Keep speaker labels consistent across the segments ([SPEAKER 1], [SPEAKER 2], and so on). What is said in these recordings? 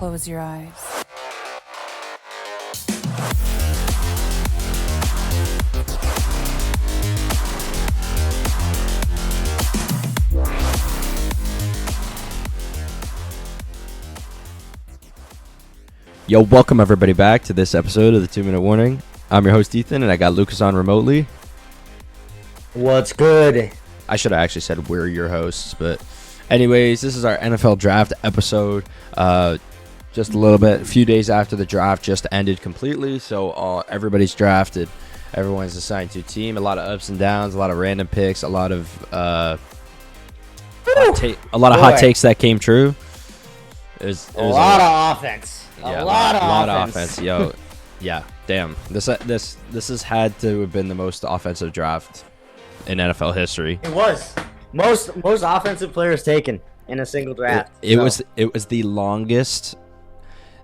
[SPEAKER 1] close your eyes.
[SPEAKER 2] Yo, welcome everybody back to this episode of the 2 Minute Warning. I'm your host Ethan, and I got Lucas on remotely.
[SPEAKER 3] What's good?
[SPEAKER 2] I should have actually said we're your hosts, but anyways, this is our NFL draft episode. Just a few days after the draft just ended completely, so everybody's drafted. Everyone's assigned to a team. A lot of ups and downs, a lot of random picks, a lot of hot takes that came true. It was
[SPEAKER 3] a lot of offense.
[SPEAKER 2] Yeah, a lot of offense. Yo, yeah, damn. This has had to have been the most offensive draft in NFL history.
[SPEAKER 3] It was most offensive players taken in a single draft.
[SPEAKER 2] It was the longest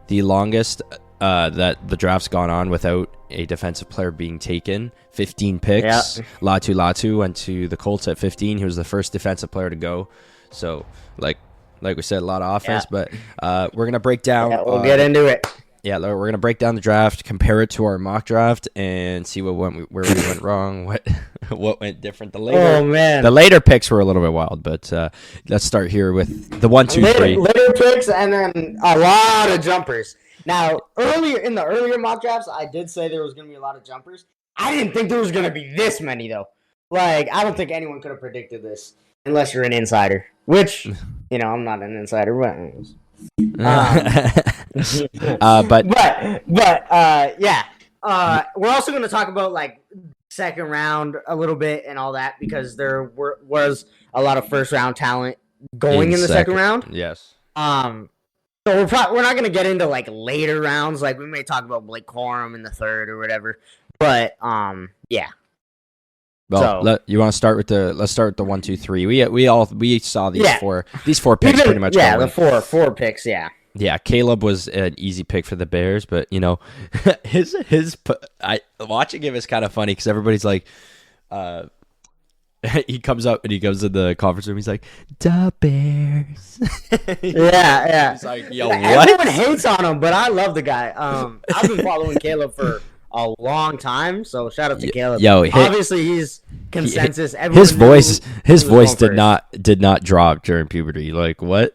[SPEAKER 2] that the draft's gone on without a defensive player being taken. 15 picks. Yeah. Latu went to the Colts at 15. He was the first defensive player to go. So like we said, a lot of offense, but we're going to break down.
[SPEAKER 3] Yeah, we'll get into it.
[SPEAKER 2] Yeah, we're going to break down the draft, compare it to our mock draft, and see where we went wrong, what went different. The later picks were a little bit wild, but let's start here with the 1, 2, 3.
[SPEAKER 3] Later picks and then a lot of jumpers. Now, in the earlier mock drafts, I did say there was going to be a lot of jumpers. I didn't think there was going to be this many, though. Like, I don't think anyone could have predicted this. Unless you're an insider, which, I'm not an insider, but yeah. We're also going to talk about like second round a little bit and all that because there was a lot of first round talent going in the second round.
[SPEAKER 2] Yes.
[SPEAKER 3] So we're not going to get into like later rounds. Like we may talk about Blake Corum in the third or whatever, but yeah.
[SPEAKER 2] Well, you want to start with let's start with the 1, 2, 3. We saw these four picks pretty much.
[SPEAKER 3] Yeah, going. the four picks. Yeah.
[SPEAKER 2] Yeah, Caleb was an easy pick for the Bears, but his watching him is kind of funny because everybody's like, he comes up and he goes in the conference room. He's like, "Da Bears."
[SPEAKER 3] Yeah.
[SPEAKER 2] He's like, "Yo,
[SPEAKER 3] what?" Everyone hates on him, but I love the guy. I've been following Caleb for a long time, so shout out to Caleb.
[SPEAKER 2] Yo,
[SPEAKER 3] obviously he's consensus.
[SPEAKER 2] His voice did not drop during puberty. Like what?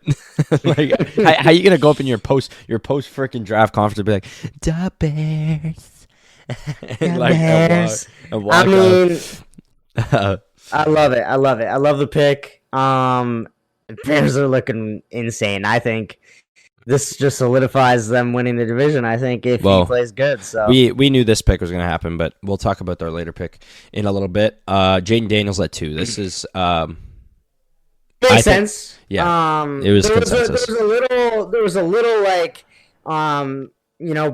[SPEAKER 2] Like how you gonna go up in your post freaking draft conference and be like, "Da Bears"?
[SPEAKER 3] Bears. I mean, I love it. I love the pick. The Bears are looking insane. I think this just solidifies them winning the division, I think, if he plays good. So
[SPEAKER 2] we knew this pick was going to happen, but we'll talk about their later pick in a little bit. Jaden Daniels at 2. This is
[SPEAKER 3] makes sense.
[SPEAKER 2] Yeah, it was consensus.
[SPEAKER 3] There was a little like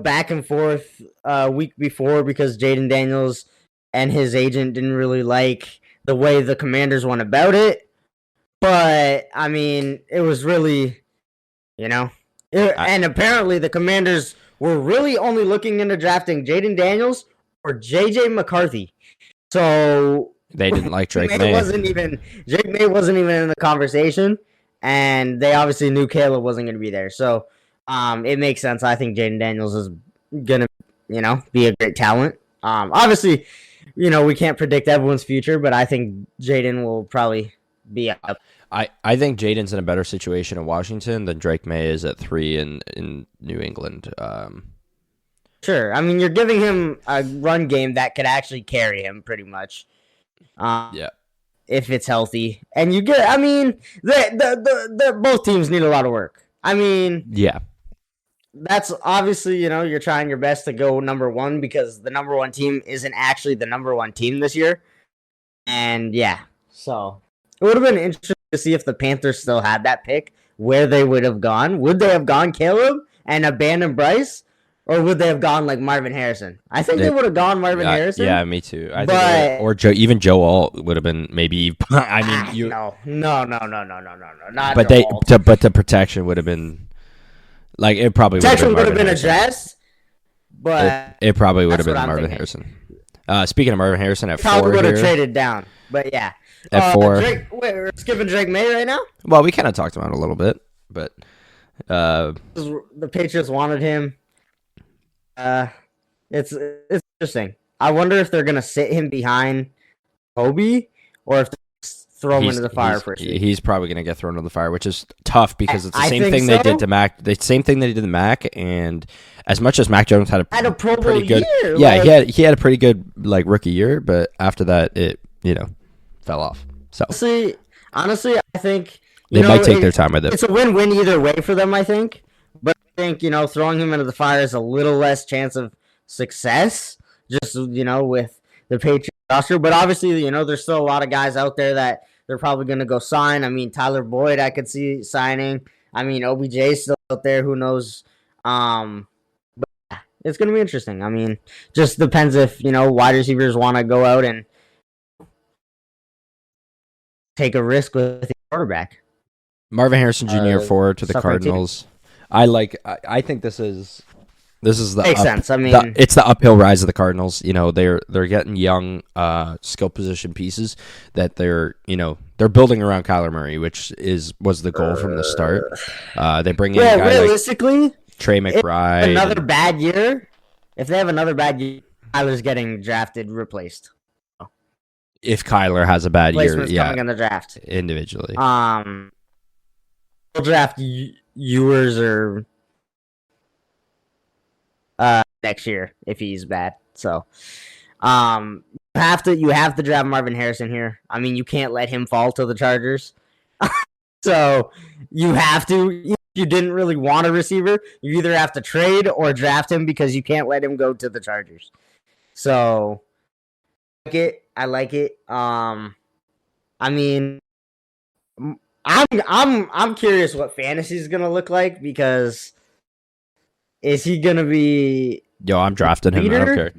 [SPEAKER 3] back and forth week before because Jaden Daniels and his agent didn't really like the way the Commanders went about it. But I mean, it was really, and apparently the Commanders were really only looking into drafting Jaden Daniels or J.J. McCarthy. So
[SPEAKER 2] they didn't like Drake May.
[SPEAKER 3] Drake May wasn't even in the conversation, and they obviously knew Caleb wasn't going to be there. So it makes sense. I think Jaden Daniels is going to, be a great talent. Obviously, we can't predict everyone's future, but I think Jaden will probably be up.
[SPEAKER 2] I think Jaden's in a better situation in Washington than Drake May is at 3 in New England.
[SPEAKER 3] Sure. I mean, you're giving him a run game that could actually carry him pretty much.
[SPEAKER 2] Yeah.
[SPEAKER 3] If it's healthy. And you get, I mean, the both teams need a lot of work. I mean.
[SPEAKER 2] Yeah.
[SPEAKER 3] That's obviously, you're trying your best to go number 1 because the number 1 team isn't actually the number 1 team this year. And yeah, so it would have been interesting to see if the Panthers still had that pick, where they would have gone. Would they have gone Caleb and abandoned Bryce? Or would they have gone like Marvin Harrison? I think they would have gone Marvin Harrison.
[SPEAKER 2] Yeah, me too. Or even Joe Alt would have been maybe. I mean,
[SPEAKER 3] no, not.
[SPEAKER 2] But but the protection would have been like it probably would have been
[SPEAKER 3] addressed. But
[SPEAKER 2] it probably would have been Marvin Harrison. Speaking of Marvin Harrison at 4
[SPEAKER 3] probably would have traded down, but yeah.
[SPEAKER 2] At 4.
[SPEAKER 3] Wait, we're skipping Drake May right now?
[SPEAKER 2] Well, we kind of talked about it a little bit, but
[SPEAKER 3] The Patriots wanted him. It's interesting. I wonder if they're gonna sit him behind Kobe or if they throw him into the fire first.
[SPEAKER 2] He's probably gonna get thrown into the fire, which is tough because it's the
[SPEAKER 3] I
[SPEAKER 2] same
[SPEAKER 3] think
[SPEAKER 2] thing they
[SPEAKER 3] so.
[SPEAKER 2] did to Mac. The same thing they did to Mac, and as much as Mac Jones had
[SPEAKER 3] Had a Pro Bowl
[SPEAKER 2] pretty good,
[SPEAKER 3] year.
[SPEAKER 2] yeah,
[SPEAKER 3] like,
[SPEAKER 2] he had a pretty good like rookie year, but after that, it fell off. So
[SPEAKER 3] honestly, I think
[SPEAKER 2] they might take their time with it.
[SPEAKER 3] It's a win-win either way for them, I think. But I think throwing him into the fire is a little less chance of success. Just with the Patriots roster, but obviously there's still a lot of guys out there that they're probably going to go sign. I mean, Tyler Boyd, I could see signing. I mean, OBJ's still out there. Who knows? But it's going to be interesting. I mean, just depends if wide receivers want to go out and take a risk with the quarterback.
[SPEAKER 2] Marvin Harrison Jr. forward to the Cardinals. I think this is the
[SPEAKER 3] makes sense. I mean,
[SPEAKER 2] it's the uphill rise of the Cardinals. They're getting young skill position pieces that they're building around Kyler Murray, which was the goal from the start. They bring in a guy
[SPEAKER 3] realistically,
[SPEAKER 2] like Trey McBride.
[SPEAKER 3] Another bad year. If they have another bad year, Kyler's getting replaced.
[SPEAKER 2] If Kyler has a bad year,
[SPEAKER 3] coming in the draft
[SPEAKER 2] individually.
[SPEAKER 3] We'll draft Ewers or next year if he's bad. So, you have to draft Marvin Harrison here. I mean, you can't let him fall to the Chargers. So you have to. If you didn't really want a receiver, you either have to trade or draft him because you can't let him go to the Chargers. So, I like it. I mean, I'm curious what fantasy is gonna look like because is he gonna be?
[SPEAKER 2] Yo, I'm drafting him. I don't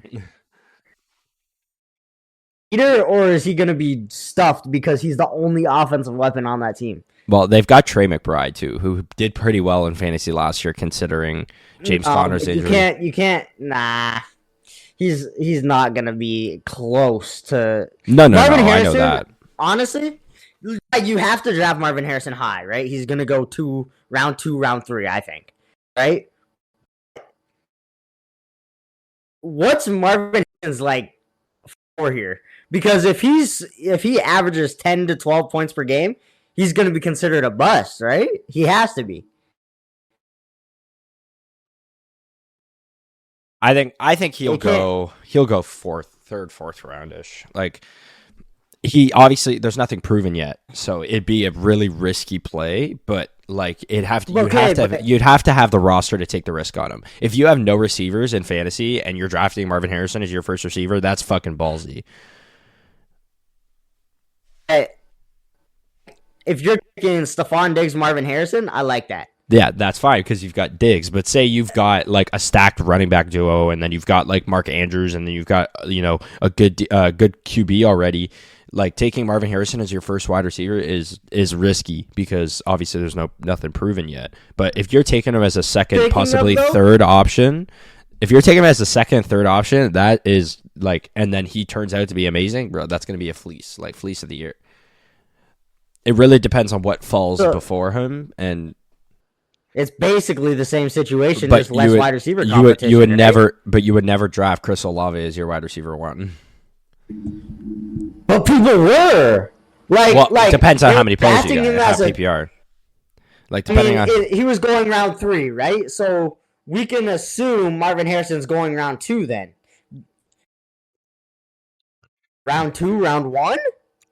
[SPEAKER 2] care.
[SPEAKER 3] Or is he gonna be stuffed because he's the only offensive weapon on that team?
[SPEAKER 2] Well, they've got Trey McBride too, who did pretty well in fantasy last year, considering James Conner's injury.
[SPEAKER 3] You can't. Nah, he's not gonna be close to.
[SPEAKER 2] No, Harrison, I know that.
[SPEAKER 3] Honestly, you have to draft Marvin Harrison high, right? He's gonna go round 2, round 3, I think, right? What's Marvin Harrison's like for here? Because if he averages 10 to 12 points per game, he's going to be considered a bust, right? He has to be.
[SPEAKER 2] I think he'll go third, fourth roundish. Like he obviously there's nothing proven yet, so it'd be a really risky play, but like you'd have to have the roster to take the risk on him. If you have no receivers in fantasy and you're drafting Marvin Harrison as your first receiver, that's fucking ballsy.
[SPEAKER 3] If you're taking Stephon Diggs, Marvin Harrison, I like that.
[SPEAKER 2] Yeah, that's fine because you've got Diggs. But say you've got like a stacked running back duo, and then you've got like Mark Andrews, and then you've got a good QB already. Like taking Marvin Harrison as your first wide receiver is risky because obviously there's nothing proven yet. But if you're taking him as a second, possibly third option, that is like, and then he turns out to be amazing, bro. That's going to be a fleece of the year. It really depends on what falls before him, and
[SPEAKER 3] it's basically the same situation, just less wide receiver competition.
[SPEAKER 2] You would never draft Chris Olave as your wide receiver one.
[SPEAKER 3] But people were
[SPEAKER 2] it depends on how many players you got. PPR. Like depending on
[SPEAKER 3] he was going round 3, right? So we can assume Marvin Harrison's going round 2 then. Round 2, round 1.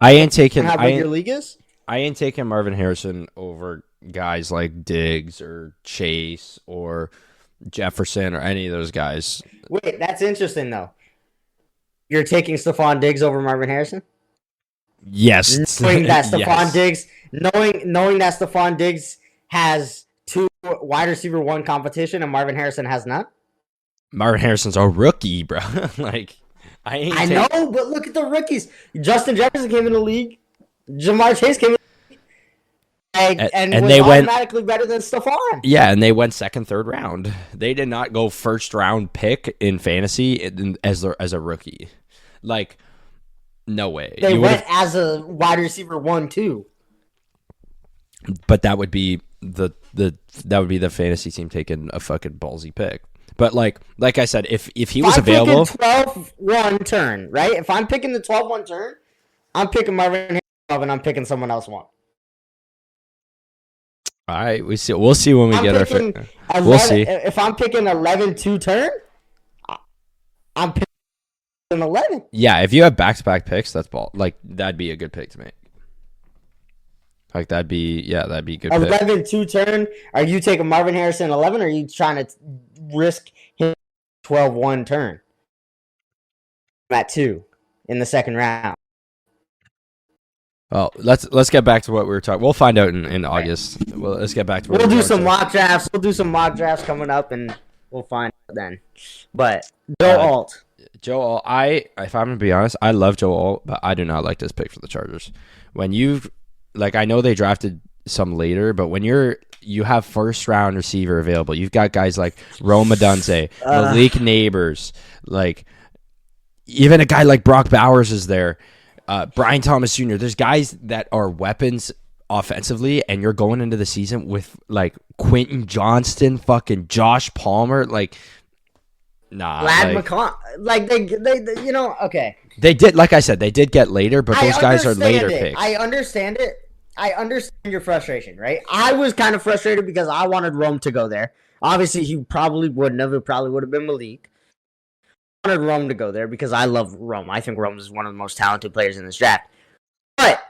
[SPEAKER 2] I ain't taking.
[SPEAKER 3] How big your league is?
[SPEAKER 2] I ain't taking Marvin Harrison over guys like Diggs or Chase or Jefferson or any of those guys.
[SPEAKER 3] Wait, that's interesting though. You're taking Stephon Diggs over Marvin Harrison?
[SPEAKER 2] Yes.
[SPEAKER 3] Knowing that Stephon Diggs has 2 wide receiver 1 competition and Marvin Harrison has not?
[SPEAKER 2] Marvin Harrison's a rookie, bro. I
[SPEAKER 3] know, but look at the rookies. Justin Jefferson came in the league. Jamar Chase came in and was
[SPEAKER 2] they
[SPEAKER 3] automatically better than Stephon.
[SPEAKER 2] Yeah, and they went second, third round. They did not go first round pick in fantasy as a rookie. Like, no way.
[SPEAKER 3] They went as a wide receiver 1 too.
[SPEAKER 2] But that would be that would be the fantasy team taking a fucking ballsy pick. But like I said, if he was
[SPEAKER 3] I'm
[SPEAKER 2] available,
[SPEAKER 3] picking 12-1 turn, right? If I'm picking the 12-1 turn, I'm picking Marvin Harrison and I'm picking someone else one.
[SPEAKER 2] all right, we'll see when we get our.
[SPEAKER 3] 11,
[SPEAKER 2] we'll see.
[SPEAKER 3] If I'm picking 11-2 turn, I'm picking 11.
[SPEAKER 2] Yeah, if you have back-to-back picks, that's ball. Like that'd be a good pick to make. Like that'd be a good pick.
[SPEAKER 3] 11-2 turn. Are you taking Marvin Harrison 11, or are you trying to risk him 12-1 turn? I'm at 2 in the second round.
[SPEAKER 2] Well, let's get back to what we were talking. We'll find out in August. Well, let's get back to what
[SPEAKER 3] we'll do some mock drafts. We'll do some mock drafts coming up, and we'll find out then. But
[SPEAKER 2] Joe Alt. If I'm gonna be honest, I love Joe Alt, but I do not like this pick for the Chargers. When I know they drafted some later, but when you have first round receiver available, you've got guys like Rome Odunze, Malik Neighbors, like even a guy like Brock Bowers is there. Brian Thomas Jr. There's guys that are weapons offensively, and you're going into the season with like Quentin Johnston, fucking Josh Palmer, like nah.
[SPEAKER 3] McCon, like they okay.
[SPEAKER 2] They did, like I said, they did get later, but those guys are later picks.
[SPEAKER 3] I understand it. I understand your frustration, right? I was kind of frustrated because I wanted Rome to go there. Obviously, he probably wouldn't have. It probably would have been Malik. I wanted Rome to go there because I love Rome. I think Rome is one of the most talented players in this draft. But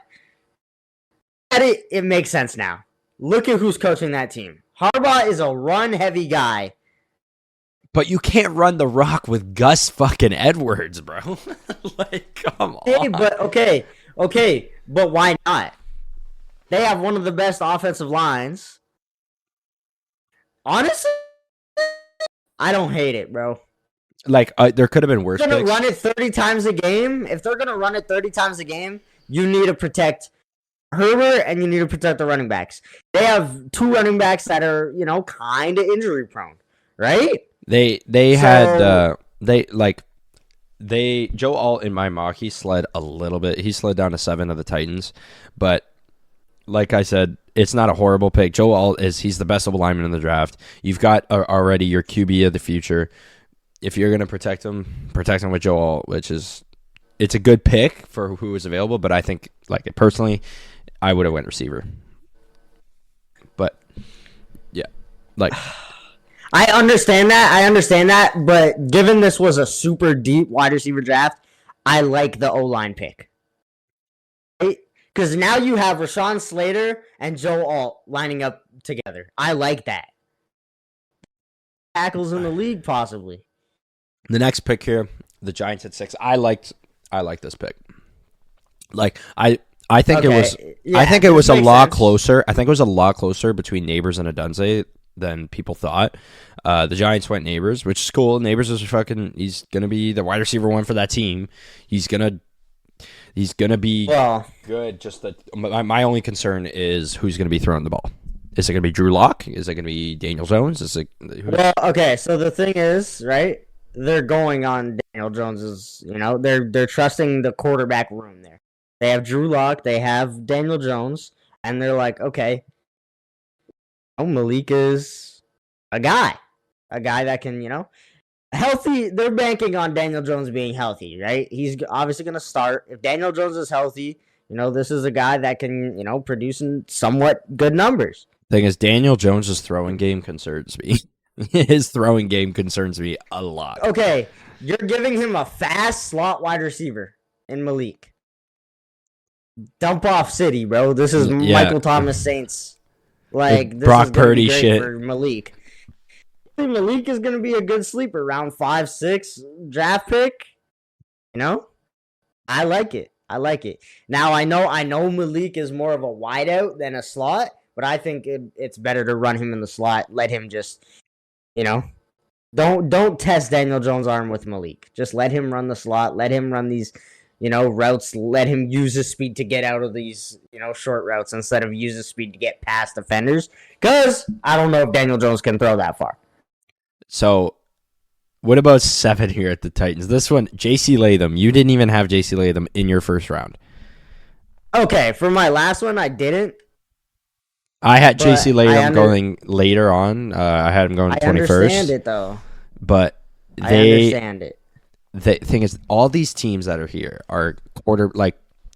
[SPEAKER 3] it makes sense now. Look at who's coaching that team. Harbaugh is a run-heavy guy.
[SPEAKER 2] But you can't run the rock with Gus fucking Edwards, bro. Like, come on.
[SPEAKER 3] Okay, but why not? They have one of the best offensive lines. Honestly, I don't hate it, bro.
[SPEAKER 2] Like, there could have been worse.
[SPEAKER 3] If they're going to run it 30 times a game, you need to protect Herbert and you need to protect the running backs. They have 2 running backs that are, kind of injury prone, right? Joe
[SPEAKER 2] Alt in my mock, he slid a little bit. He slid down to 7 of the Titans, but like I said, it's not a horrible pick. Joe Alt he's the best lineman in the draft. You've got already your QB of the future. If you're gonna protect him with Joe Alt, it's a good pick for who is available. But I think, personally, I would have went receiver. But yeah, like.
[SPEAKER 3] I understand that, but given this was a super deep wide receiver draft, I like the O-line pick. Right? Because now you have Rashawn Slater and Joe Alt lining up together. I like that. Tackles in the league, possibly.
[SPEAKER 2] The next pick here, the Giants at 6. I liked this pick. Like I think it was a lot closer. I think it was a lot closer between Neighbors and Odunze than people thought. The Giants went Neighbors, which is cool. Neighbors is he's gonna be the wide receiver 1 for that team. He's gonna be good. Just that my only concern is who's gonna be throwing the ball. Is it gonna be Drew Lock? Is it gonna be Daniel Jones?
[SPEAKER 3] Okay. So the thing is, right? They're going on Daniel Jones's. They're trusting the quarterback room there. They have Drew Lock. They have Daniel Jones, and they're like, okay. Malik is a guy that can, healthy. They're banking on Daniel Jones being healthy, right? He's obviously going to start. If Daniel Jones is healthy, this is a guy that can, produce in somewhat good numbers.
[SPEAKER 2] Thing is, Daniel Jones' throwing game concerns me. His throwing game concerns me a lot.
[SPEAKER 3] Okay, you're giving him a fast slot wide receiver in Malik. Dump off City, bro. This is Michael Thomas Saints. Like this
[SPEAKER 2] Brock
[SPEAKER 3] is gonna
[SPEAKER 2] Purdy
[SPEAKER 3] be great
[SPEAKER 2] shit
[SPEAKER 3] for Malik. I think Malik is going to be a good sleeper, round 5-6 draft pick. I like it. Now I know Malik is more of a wideout than a slot, but I think it's better to run him in the slot. Let him just, don't test Daniel Jones' arm with Malik. Just let him run the slot. Let him run these. Routes, let him use his speed to get out of these, short routes instead of use his speed to get past defenders. Because I don't know if Daniel Jones can throw that far.
[SPEAKER 2] So, what about 7 here at the Titans? This one, J.C. Latham. You didn't even have J.C. Latham in your first round.
[SPEAKER 3] Okay, for my last one, I didn't.
[SPEAKER 2] I had
[SPEAKER 3] But
[SPEAKER 2] JC
[SPEAKER 3] I
[SPEAKER 2] Latham going later on. I had him going
[SPEAKER 3] I
[SPEAKER 2] 21st.
[SPEAKER 3] understand it though.
[SPEAKER 2] But
[SPEAKER 3] I understand it.
[SPEAKER 2] the thing is, all these teams that are here are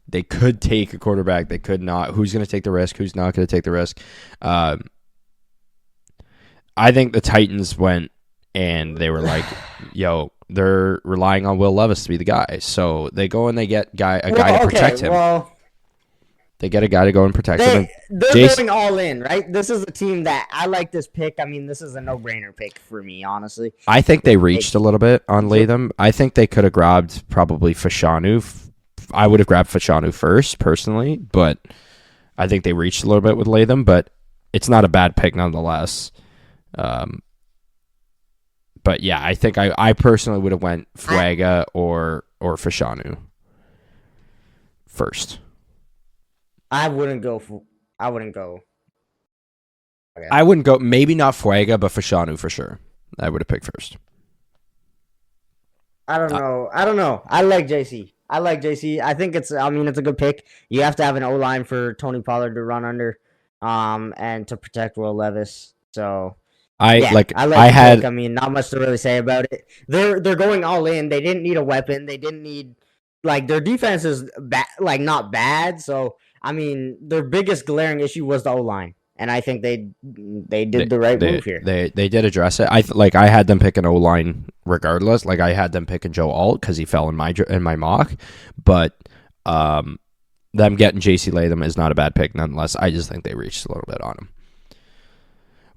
[SPEAKER 2] they could take a quarterback, they could not. Who's going to take the risk? Who's not going to take the risk? I think the Titans went and they were like, "Yo, they're relying on Will Levis to be the guy." So they go and they get a guy to protect him.
[SPEAKER 3] Well,
[SPEAKER 2] they get a guy to go and protect him.
[SPEAKER 3] They're going all in, right? This is a team that I like this pick. I mean, this is a no-brainer pick for me, honestly.
[SPEAKER 2] I think they reached a little bit on Latham. I think they could have grabbed probably Fashanu. I would have grabbed Fashanu first, personally, but I think they reached a little bit with Latham, but it's not a bad pick nonetheless. But yeah, I think I personally would have went Fuega or Fashanu first.
[SPEAKER 3] I wouldn't go. Okay.
[SPEAKER 2] I wouldn't go. Maybe not Fuega, but Fashanu for sure. I would have picked first.
[SPEAKER 3] I don't know. I like JC. I think it's a good pick. You have to have an O-line for Tony Pollard to run under, and to protect Will Levis. So I had. Pick. I mean, not much to really say about it. They're going all in. They didn't need a weapon. They didn't need their defense is not bad. So I mean, their biggest glaring issue was the O-line. And I think they did the right move here.
[SPEAKER 2] They did address it. I had them pick an O-line regardless. I had them picking Joe Alt because he fell in my mock. But them getting JC Latham is not a bad pick nonetheless. I just think they reached a little bit on him.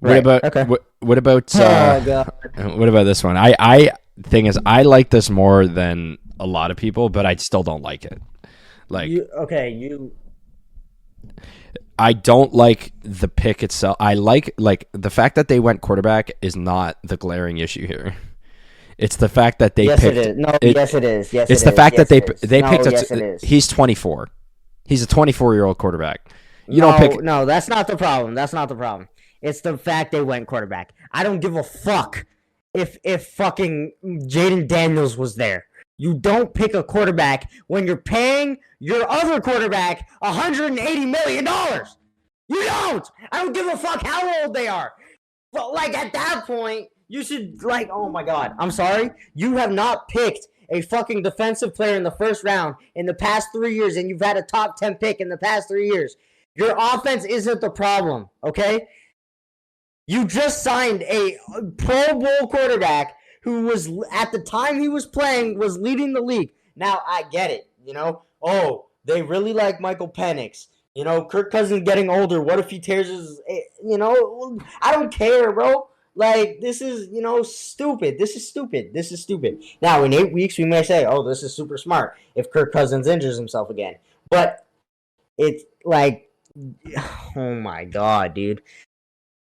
[SPEAKER 3] Right.
[SPEAKER 2] What about this one? I thing is, I like this more than a lot of people, but I still don't like it. I don't like the pick itself. I like the fact that they went quarterback is not the glaring issue here. It's the fact that they picked.
[SPEAKER 3] Yes, it is. No, yes, it is. Yes,
[SPEAKER 2] it's
[SPEAKER 3] it
[SPEAKER 2] the
[SPEAKER 3] is.
[SPEAKER 2] fact
[SPEAKER 3] yes,
[SPEAKER 2] that they picked.
[SPEAKER 3] Yes, it is.
[SPEAKER 2] He's 24. He's a 24-year-old quarterback.
[SPEAKER 3] No, that's not the problem. That's not the problem. It's the fact they went quarterback. I don't give a fuck if fucking Jaden Daniels was there. You don't pick a quarterback when you're paying your other quarterback $180 million. You don't. I don't give a fuck how old they are. But at that point, you should oh my god. I'm sorry. You have not picked a fucking defensive player in the first round in the past 3 years, and you've had a top 10 pick in the past 3 years. Your offense isn't the problem, okay? You just signed a Pro Bowl quarterback who was, at the time he was playing, was leading the league. Now, I get it, Oh, they really like Michael Penix. Kirk Cousins getting older. What if he tears his, I don't care, bro. This is, stupid. This is stupid. Now, in 8 weeks, we may say, oh, this is super smart if Kirk Cousins injures himself again. But it's oh my god, dude.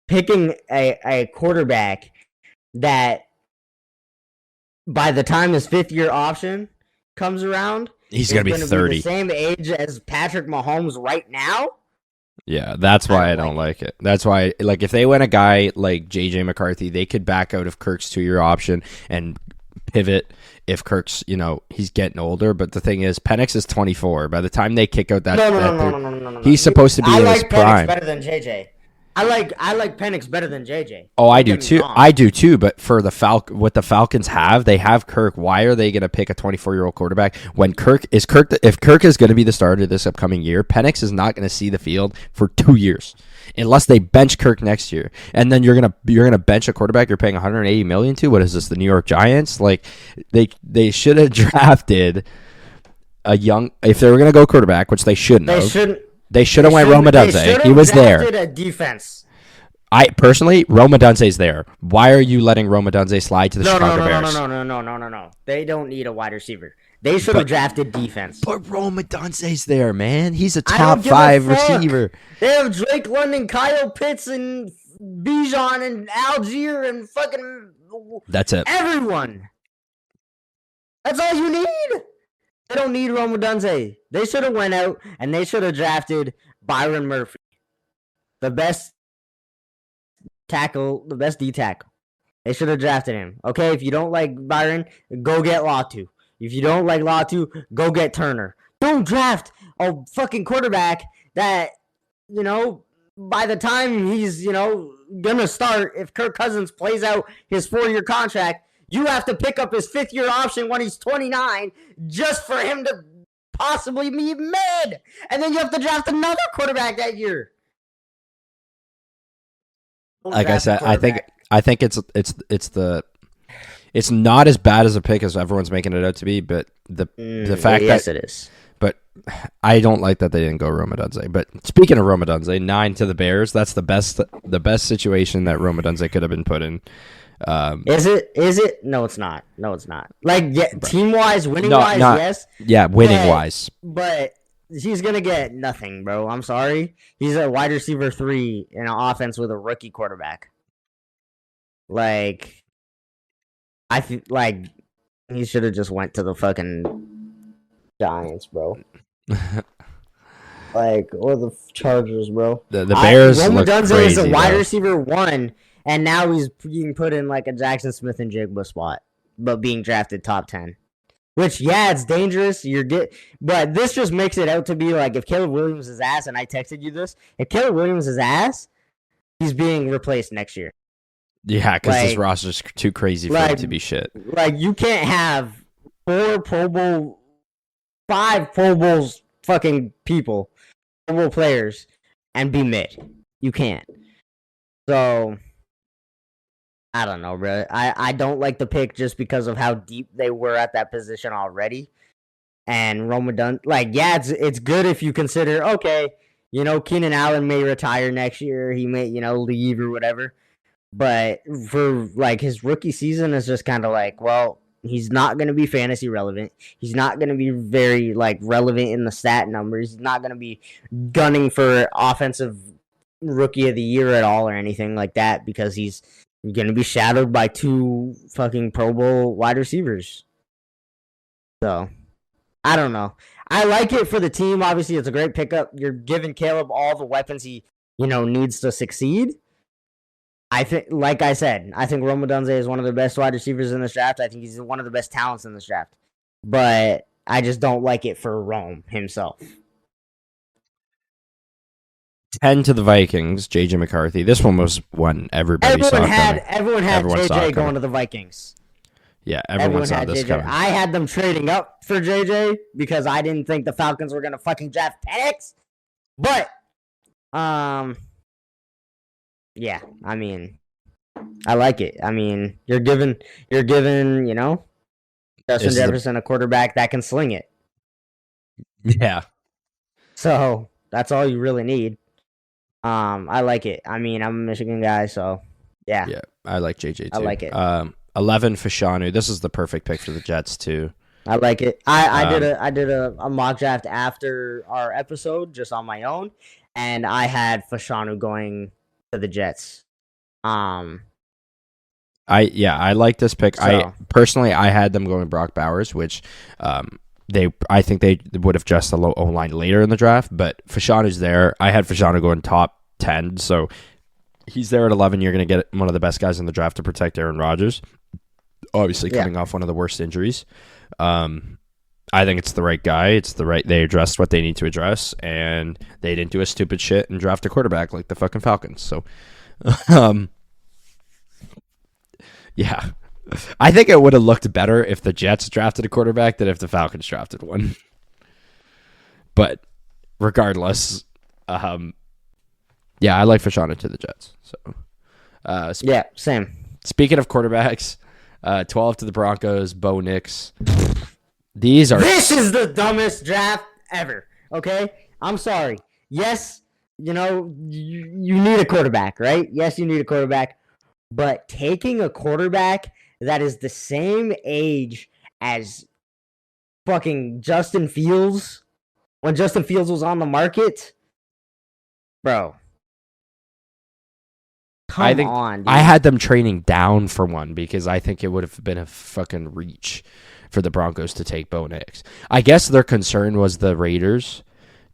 [SPEAKER 3] Picking a quarterback that by the time his fifth-year option comes around,
[SPEAKER 2] he's going to be 30.
[SPEAKER 3] Be the same age as Patrick Mahomes right now?
[SPEAKER 2] Yeah, that's why I don't like it. That's why, if they went a guy like J.J. McCarthy, they could back out of Kirk's 2-year option and pivot if Kirk's, he's getting older. But the thing is, Penix is 24. By the time they kick out that... No. He's supposed to be in his prime.
[SPEAKER 3] Penix better than J.J. I like Penix better than JJ.
[SPEAKER 2] Oh, I do too. I do too. But for what the Falcons have, they have Kirk. Why are they going to pick a 24-year-old quarterback when if Kirk is going to be the starter this upcoming year? Penix is not going to see the field for 2 years unless they bench Kirk next year. And then you're gonna bench a quarterback you're paying $180 million to. What is this? The New York Giants? They should have drafted a young. If they were going to go quarterback, which they shouldn't have. They should have went Rome Odunze. He was there.
[SPEAKER 3] A defense.
[SPEAKER 2] I personally, Rome Odunze's there. Why are you letting Rome Odunze slide to the Chicago Bears?
[SPEAKER 3] No. They don't need a wide receiver. They should have drafted defense.
[SPEAKER 2] But Rome Odunze's there, man. He's a top 5 receiver.
[SPEAKER 3] They have Drake London, Kyle Pitts, and Bijan, and Algier, and fucking...
[SPEAKER 2] That's it.
[SPEAKER 3] Everyone. That's all you need. They don't need Rome Odunze. They should have went out and they should have drafted Byron Murphy, the best tackle, the best D tackle. They should have drafted him. Okay, if you don't like Byron, go get Latu. If you don't like Latu, go get Turner. Don't draft a fucking quarterback that by the time he's, gonna start, if Kirk Cousins plays out his 4-year contract, you have to pick up his 5th-year option when he's 29 just for him to possibly be mid. And then you have to draft another quarterback that year.
[SPEAKER 2] Like I said, I think it's not as bad as a pick as everyone's making it out to be, but the fact
[SPEAKER 3] yes, it is.
[SPEAKER 2] But I don't like that they didn't go Rome Odunze. But speaking of Rome Odunze, 9 to the Bears. That's the best situation that Rome Odunze could have been put in.
[SPEAKER 3] Is it? No, it's not. Like, team wise, winning wise, yes.
[SPEAKER 2] Yeah, winning wise.
[SPEAKER 3] But he's gonna get nothing, bro. I'm sorry. He's a wide receiver 3 in an offense with a rookie quarterback. Like, I feel like he should have just went to the fucking Giants, bro. Like, or the Chargers, bro.
[SPEAKER 2] The Bears
[SPEAKER 3] Rome
[SPEAKER 2] look
[SPEAKER 3] Odunze
[SPEAKER 2] crazy,
[SPEAKER 3] is a wide
[SPEAKER 2] though.
[SPEAKER 3] receiver 1, and now he's being put in like a Jackson Smith and Jigba spot, but being drafted top 10. Which, yeah, it's dangerous. But this just makes it out to be like, if Caleb Williams is ass, and I texted you this, if Caleb Williams is ass, he's being replaced next year.
[SPEAKER 2] Yeah, because this roster's too crazy for him to be shit.
[SPEAKER 3] Like, you can't have 5 Pro Bowls fucking people, Pro Bowl players, and be mid. You can't. So, I don't know, bro. I don't like the pick just because of how deep they were at that position already. And Rome Odunze, like, yeah, it's good if you consider, okay, Keenan Allen may retire next year. He may, leave or whatever. But for, like, his rookie season is just kind of like, well, he's not going to be fantasy relevant. He's not going to be very, like, relevant in the stat numbers. He's not going to be gunning for offensive rookie of the year at all or anything like that because he's going to be shadowed by 2 fucking Pro Bowl wide receivers. So, I don't know. I like it for the team. Obviously, it's a great pickup. You're giving Caleb all the weapons he, needs to succeed. I think, like I said, I think Rome Odunze is one of the best wide receivers in this draft. I think he's one of the best talents in this draft. But I just don't like it for Rome himself.
[SPEAKER 2] 10 to the Vikings, J.J. McCarthy. This one was one everybody saw coming.
[SPEAKER 3] Everyone had JJ going to the Vikings.
[SPEAKER 2] Yeah, everyone saw this coming.
[SPEAKER 3] I had them trading up for JJ because I didn't think the Falcons were going to fucking draft Penix. But, yeah, I mean, I like it. I mean, you're giving, Justin Jefferson a quarterback that can sling it.
[SPEAKER 2] Yeah.
[SPEAKER 3] So that's all you really need. I like it. I mean, I'm a Michigan guy, so yeah.
[SPEAKER 2] Yeah, I like JJ too.
[SPEAKER 3] I like it.
[SPEAKER 2] 11 Fashanu. This is the perfect pick for the Jets too.
[SPEAKER 3] I like it. I did a mock draft after our episode just on my own, and I had Fashanu going to the Jets. I
[SPEAKER 2] like this pick.
[SPEAKER 3] So.
[SPEAKER 2] I had them going Brock Bowers, which I think they would have just the low O-line later in the draft, but Fashanu's there. I had Fashanu going top 10, so he's there at 11. You're going to get one of the best guys in the draft to protect Aaron Rodgers, obviously coming off one of the worst injuries. I think it's the right guy. They addressed what they need to address, and they didn't do a stupid shit and draft a quarterback like the fucking Falcons. So, yeah. I think it would have looked better if the Jets drafted a quarterback than if the Falcons drafted one. But regardless, I like Fashanu to the Jets. So,
[SPEAKER 3] same.
[SPEAKER 2] Speaking of quarterbacks, 12 to the Broncos, Bo Nix.
[SPEAKER 3] This is the dumbest draft ever. Okay, I'm sorry. Yes, you need a quarterback, right? Yes, you need a quarterback, but taking a quarterback that is the same age as fucking Justin Fields when Justin Fields was on the market, bro. Come on, dude.
[SPEAKER 2] I had them training down for one because I think it would have been a fucking reach for the Broncos to take Bo Nix. I guess their concern was the Raiders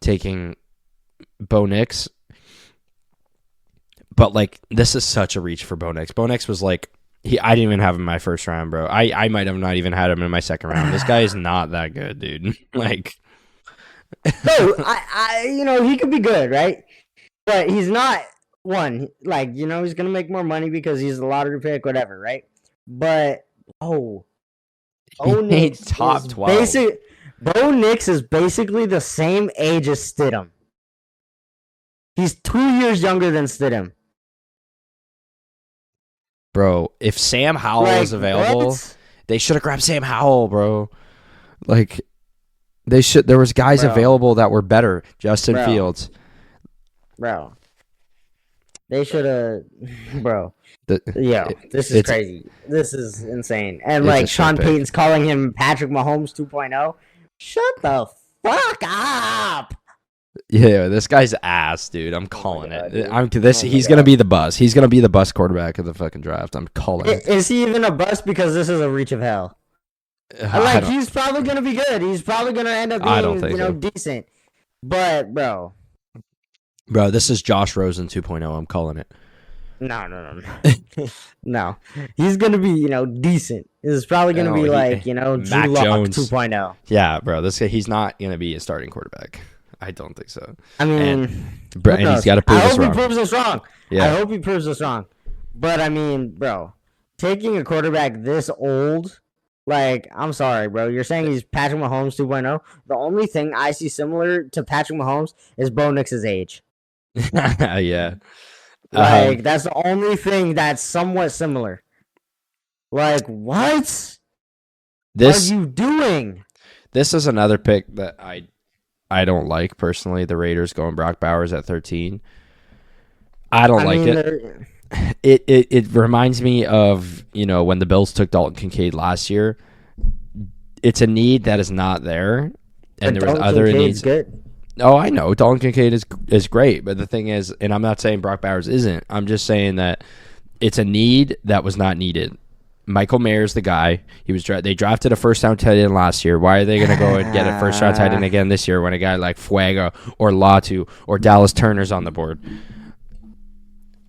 [SPEAKER 2] taking Bo Nix. But, like, this is such a reach for Bo Nix. Bo Nix was like, I didn't even have him in my first round, bro. I might have not even had him in my second round. This guy is not that good, dude. Like,
[SPEAKER 3] no, he could be good, right? but he's not one. Like, he's gonna make more money because he's a lottery pick, whatever, right? But oh,
[SPEAKER 2] He
[SPEAKER 3] Bo
[SPEAKER 2] made
[SPEAKER 3] Nix
[SPEAKER 2] top
[SPEAKER 3] is
[SPEAKER 2] 12.
[SPEAKER 3] Bo Nix is basically the same age as Stidham. He's 2 years younger than Stidham.
[SPEAKER 2] Bro, if Sam Howell
[SPEAKER 3] Like,
[SPEAKER 2] was available,
[SPEAKER 3] what?
[SPEAKER 2] they should have grabbed Sam Howell, bro. Like there was guys
[SPEAKER 3] Bro.
[SPEAKER 2] available that were better. Justin
[SPEAKER 3] Bro.
[SPEAKER 2] Fields.
[SPEAKER 3] Bro. They should have, bro.
[SPEAKER 2] The-
[SPEAKER 3] This is crazy. This is insane. And
[SPEAKER 2] It's
[SPEAKER 3] like
[SPEAKER 2] a
[SPEAKER 3] Sean
[SPEAKER 2] shit pick.
[SPEAKER 3] Payton's calling him Patrick Mahomes 2.0. Shut the fuck up.
[SPEAKER 2] Yeah, this guy's ass, dude. I'm calling
[SPEAKER 3] God,
[SPEAKER 2] it.
[SPEAKER 3] dude.
[SPEAKER 2] He's gonna be the buzz. He's gonna be the bust quarterback of the fucking draft. I'm calling it.
[SPEAKER 3] Is he even a bust? Because this is a reach of hell. He's probably gonna be good. He's probably gonna end up
[SPEAKER 2] I don't
[SPEAKER 3] being,
[SPEAKER 2] think so.
[SPEAKER 3] decent. But bro,
[SPEAKER 2] this is Josh Rosen 2.0. I'm calling it.
[SPEAKER 3] no. No. He's gonna be, decent. It's probably gonna be like, Drew
[SPEAKER 2] Mac
[SPEAKER 3] Lock
[SPEAKER 2] Jones.
[SPEAKER 3] 2.0.
[SPEAKER 2] Yeah, bro. This guy, he's not gonna be a starting quarterback. I don't think so.
[SPEAKER 3] I mean,
[SPEAKER 2] And
[SPEAKER 3] who
[SPEAKER 2] he's
[SPEAKER 3] knows?
[SPEAKER 2] got to prove
[SPEAKER 3] I
[SPEAKER 2] us
[SPEAKER 3] hope
[SPEAKER 2] wrong.
[SPEAKER 3] he proves us wrong.
[SPEAKER 2] Yeah.
[SPEAKER 3] I hope he proves us wrong. But I mean, bro, taking a quarterback this old, like, I'm sorry, bro. You're saying he's Patrick Mahomes 2.0. The only thing I see similar to Patrick Mahomes is Bo Nix's age.
[SPEAKER 2] Yeah.
[SPEAKER 3] Like, that's the only thing that's somewhat similar. Like, what are you doing?
[SPEAKER 2] This is another pick that I don't like personally. The Raiders going Brock Bowers at 13. I don't like it. It reminds me of, when the Bills took Dalton Kincaid last year. It's a need that is not there, and there was other needs.
[SPEAKER 3] Good.
[SPEAKER 2] Oh, I know Dalton Kincaid is great, but the thing is, and I'm not saying Brock Bowers isn't. I'm just saying that it's a need that was not needed. Michael Mayer's the guy. They drafted a first-round tight end last year. Why are they going to go and get a first-round tight end again this year when a guy like Fuego or Latu or Dallas Turner's on the board?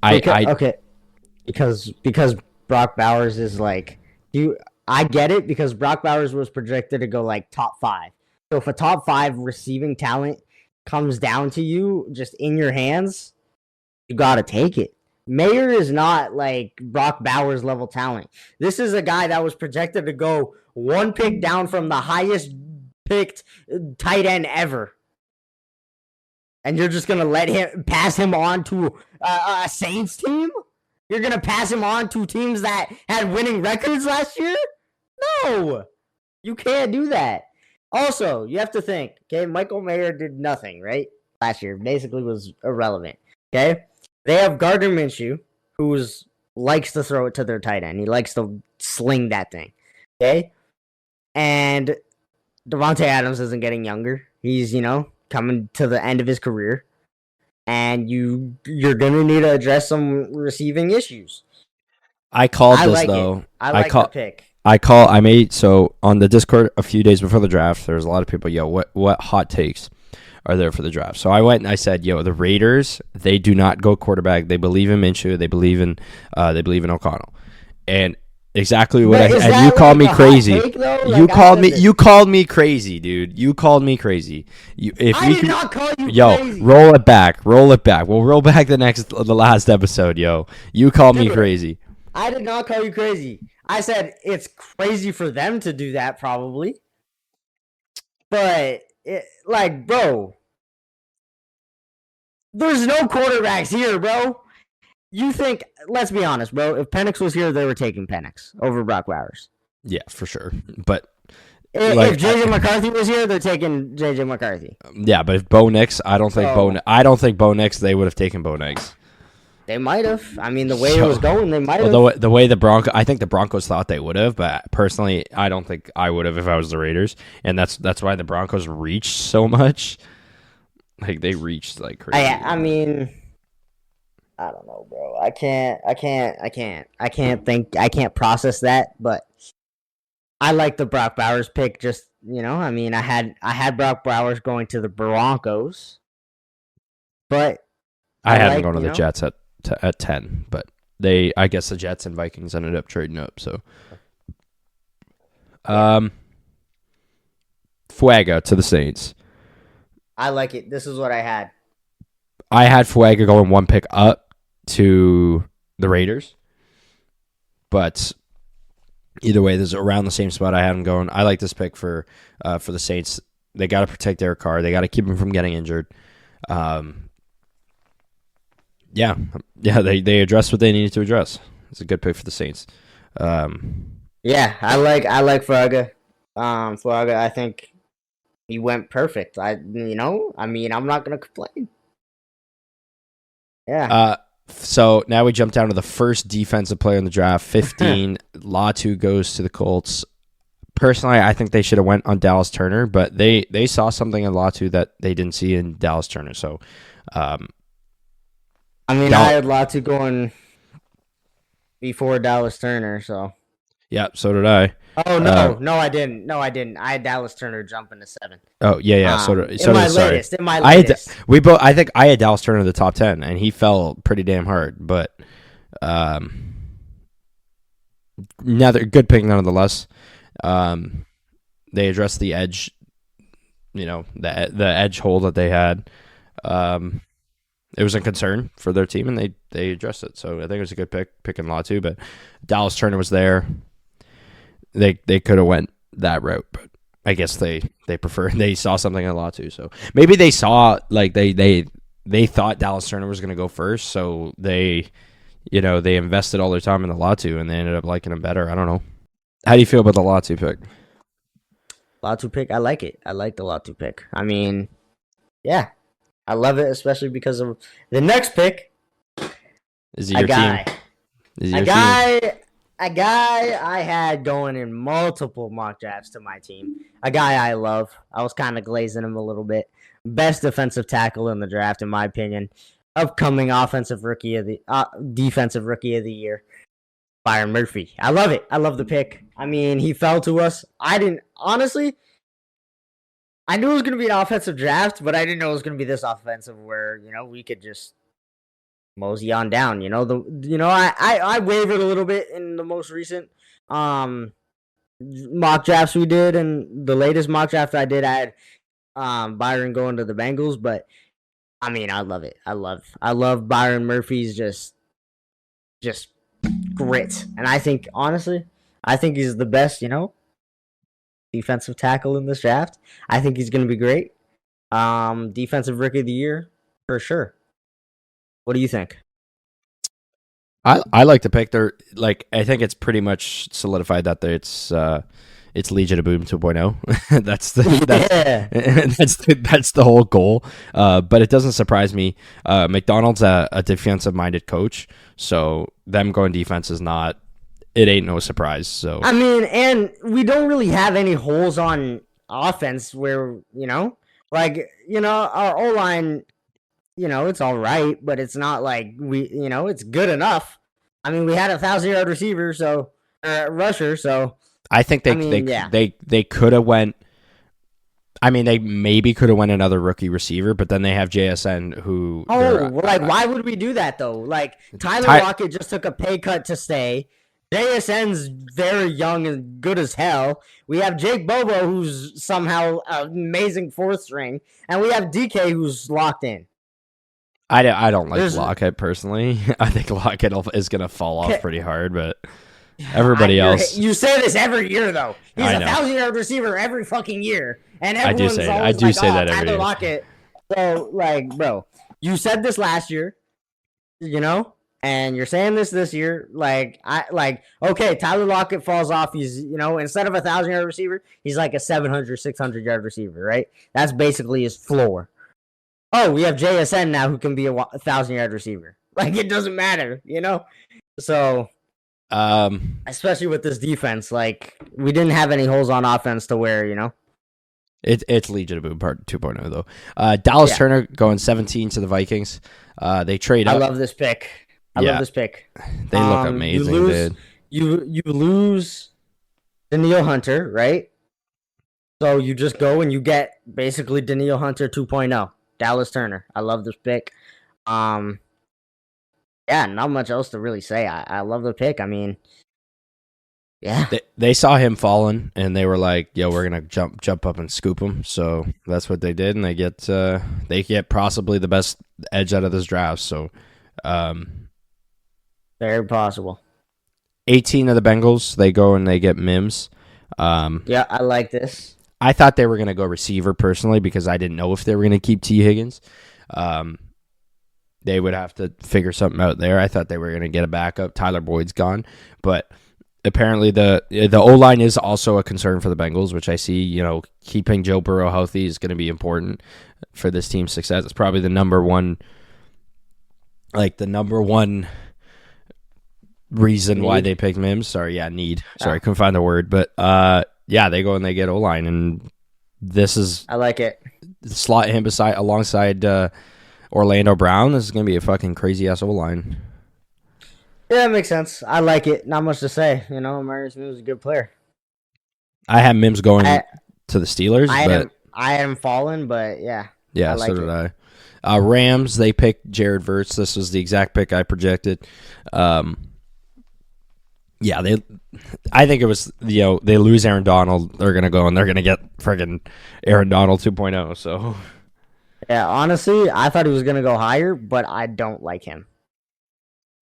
[SPEAKER 3] Because Brock Bowers is like I get it because Brock Bowers was projected to go like top 5. So if a top 5 receiving talent comes down to you just in your hands, you got to take it. Mayer is not like Brock Bowers level talent. This is a guy that was projected to go 1 pick down from the highest picked tight end ever. And you're just going to pass him on to a Saints team? You're going to pass him on to teams that had winning records last year? No. You can't do that. Also, you have to think, okay, Michael Mayer did nothing, right? Last year, basically was irrelevant, okay? They have Gardner Minshew, who likes to throw it to their tight end. He likes to sling that thing, okay? And Devontae Adams isn't getting younger. He's, coming to the end of his career. And you're going to need to address some receiving issues.
[SPEAKER 2] I called this, though.
[SPEAKER 3] I like the pick.
[SPEAKER 2] I made, so on the Discord a few days before the draft, there was a lot of people, what hot takes are there for the draft? So I went and I said, the Raiders, they do not go quarterback. They believe in Minshew. They believe in O'Connell. And exactly what and you called me crazy. You called me crazy, dude. You called me crazy.
[SPEAKER 3] I did not call you crazy.
[SPEAKER 2] Roll it back. We'll roll back the last episode, You called me crazy.
[SPEAKER 3] I did not call you crazy. I said it's crazy for them to do that, probably. But, bro, there's no quarterbacks here, bro. You think, let's be honest, bro, if Penix was here, they were taking Penix over Brock Bowers.
[SPEAKER 2] Yeah, for sure. But
[SPEAKER 3] if JJ McCarthy was here, they're taking JJ McCarthy.
[SPEAKER 2] Yeah, but if Bo Nix, I don't think Bo Nix, they would have taken Bo Nix.
[SPEAKER 3] They might have. I mean, the way it was going, they might have.
[SPEAKER 2] The way I think the Broncos thought they would have, but personally, I don't think I would have if I was the Raiders, and that's why the Broncos reached so much. Like they reached like crazy.
[SPEAKER 3] I mean, I don't know, bro. I can't process that. But I like the Brock Bowers pick. Just I mean, I had Brock Bowers going to the Broncos, but
[SPEAKER 2] I had him going to the Jets at 10, but I guess the Jets and Vikings ended up trading up. So, Fuego to the Saints.
[SPEAKER 3] I like it. This is what I had.
[SPEAKER 2] I had Fuega going one pick up to the Raiders, but either way, this is around the same spot I had him going. I like this pick for the Saints. They got to protect Derek Carr. They got to keep him from getting injured. Yeah, they addressed what they needed to address. It's a good pick for the Saints.
[SPEAKER 3] Yeah, I like Fuaga. Fuaga, I think he went perfect. I'm not gonna complain. Yeah.
[SPEAKER 2] So now we jump down to the first defensive player in the draft. 15, Latu goes to the Colts. Personally, I think they should have went on Dallas Turner, but they saw something in Latu that they didn't see in Dallas Turner. So,
[SPEAKER 3] I had Latu going before Dallas Turner. So.
[SPEAKER 2] Yeah, so did I.
[SPEAKER 3] Oh no, I didn't. No, I didn't. I had Dallas Turner jumping to 7.
[SPEAKER 2] Oh yeah. So did
[SPEAKER 3] in my latest.
[SPEAKER 2] I think I had Dallas Turner in the top 10, and he fell pretty damn hard. But another good pick nonetheless. They addressed the edge, the edge hole that they had. It was a concern for their team, and they addressed it. So I think it was a good picking Latu, but Dallas Turner was there. They could have went that route, but I guess they saw something in Latu. So maybe they saw they thought Dallas Turner was going to go first, so they invested all their time in the Latu, and they ended up liking him better. I don't know. How do you feel about the Latu pick?
[SPEAKER 3] Latu pick, I like it. I like the Latu pick. I mean, yeah, I love it, especially because of the next pick.
[SPEAKER 2] Is it your team?
[SPEAKER 3] A guy I had going in multiple mock drafts to my team. A guy I love. I was kind of glazing him a little bit. Best defensive tackle in the draft, in my opinion. Upcoming defensive rookie of the year. Byron Murphy. I love it. I love the pick. I mean, he fell to us. I knew it was going to be an offensive draft, but I didn't know it was going to be this offensive where, we could just mosey on down. I wavered a little bit in the most recent mock drafts we did, and the latest mock draft I did, I had Byron going to the Bengals, but I mean, I love it. I love Byron Murphy's just grit, and I think he's the best, defensive tackle in this draft. I think he's going to be great. Defensive rookie of the year for sure. What do you think?
[SPEAKER 2] I like the pick. I think it's pretty much solidified that it's Legion of Boom 2.0. that's the whole goal. But it doesn't surprise me. McDonald's a defensive minded coach, so them going defense is not. It ain't no surprise. So
[SPEAKER 3] I mean, and we don't really have any holes on offense where our O-line. It's all right, but it's not like it's good enough. I mean, we had a 1,000-yard receiver, rusher. So
[SPEAKER 2] I think they could have went. I mean, they maybe could have went another rookie receiver, but then they have JSN who.
[SPEAKER 3] Why would we do that though? Like Tyler Lockett just took a pay cut to stay. JSN's very young and good as hell. We have Jake Bobo, who's somehow an amazing 4th string, and we have DK, who's locked in.
[SPEAKER 2] I don't like Lockett personally. I think Lockett is going to fall off pretty hard, but everybody else.
[SPEAKER 3] You say this every year, though. He's a 1,000-yard receiver every fucking year, and I do say that every year. Lockett. So, bro, you said this last year, and you're saying this year. Okay, Tyler Lockett falls off. He's instead of a 1,000-yard receiver, he's like a 700, 600-yard receiver, right? That's basically his floor. Oh, we have JSN now who can be a 1,000-yard receiver. It doesn't matter, So, especially with this defense, we didn't have any holes on offense to where,
[SPEAKER 2] It's Legion of Boom Part 2.0 though. Dallas Turner going 17 to the Vikings. They trade up.
[SPEAKER 3] I love this pick. Love this pick.
[SPEAKER 2] They look amazing, dude.
[SPEAKER 3] You lose Danielle Hunter, right? So you just go and you get basically Danielle Hunter 2.0. Dallas Turner. I love this pick. Not much else to really say. I love the pick. I mean, Yeah.
[SPEAKER 2] They saw him falling, and they were like, "Yo, we're gonna jump up and scoop him." So that's what they did, and they get possibly the best edge out of this draft. So,
[SPEAKER 3] Very possible.
[SPEAKER 2] 18 of the Bengals, they go and they get Mims.
[SPEAKER 3] Yeah, I like this.
[SPEAKER 2] I thought they were gonna go receiver personally because I didn't know if they were gonna keep T Higgins. They would have to figure something out there. I thought they were gonna get a backup. Tyler Boyd's gone, but apparently the O-line is also a concern for the Bengals, which I see, keeping Joe Burrow healthy is going to be important for this team's success. It's probably the number one reason why they picked Mims. Sorry, need. Sorry, couldn't find the word. But they go and they get O-line, and this is...
[SPEAKER 3] I like it.
[SPEAKER 2] Slot him alongside Orlando Brown. This is going to be a fucking crazy-ass O-line.
[SPEAKER 3] Yeah, it makes sense. I like it. Not much to say. Marius Mims is a good player.
[SPEAKER 2] I had Mims going to the Steelers.
[SPEAKER 3] I had him fallen, but yeah.
[SPEAKER 2] Yeah, so did I. Rams, they picked Jared Verts. This was the exact pick I projected. I think it was, they lose Aaron Donald. They're going to go and they're going to get friggin' Aaron Donald 2.0. So,
[SPEAKER 3] yeah, honestly, I thought he was going to go higher, but I don't like him.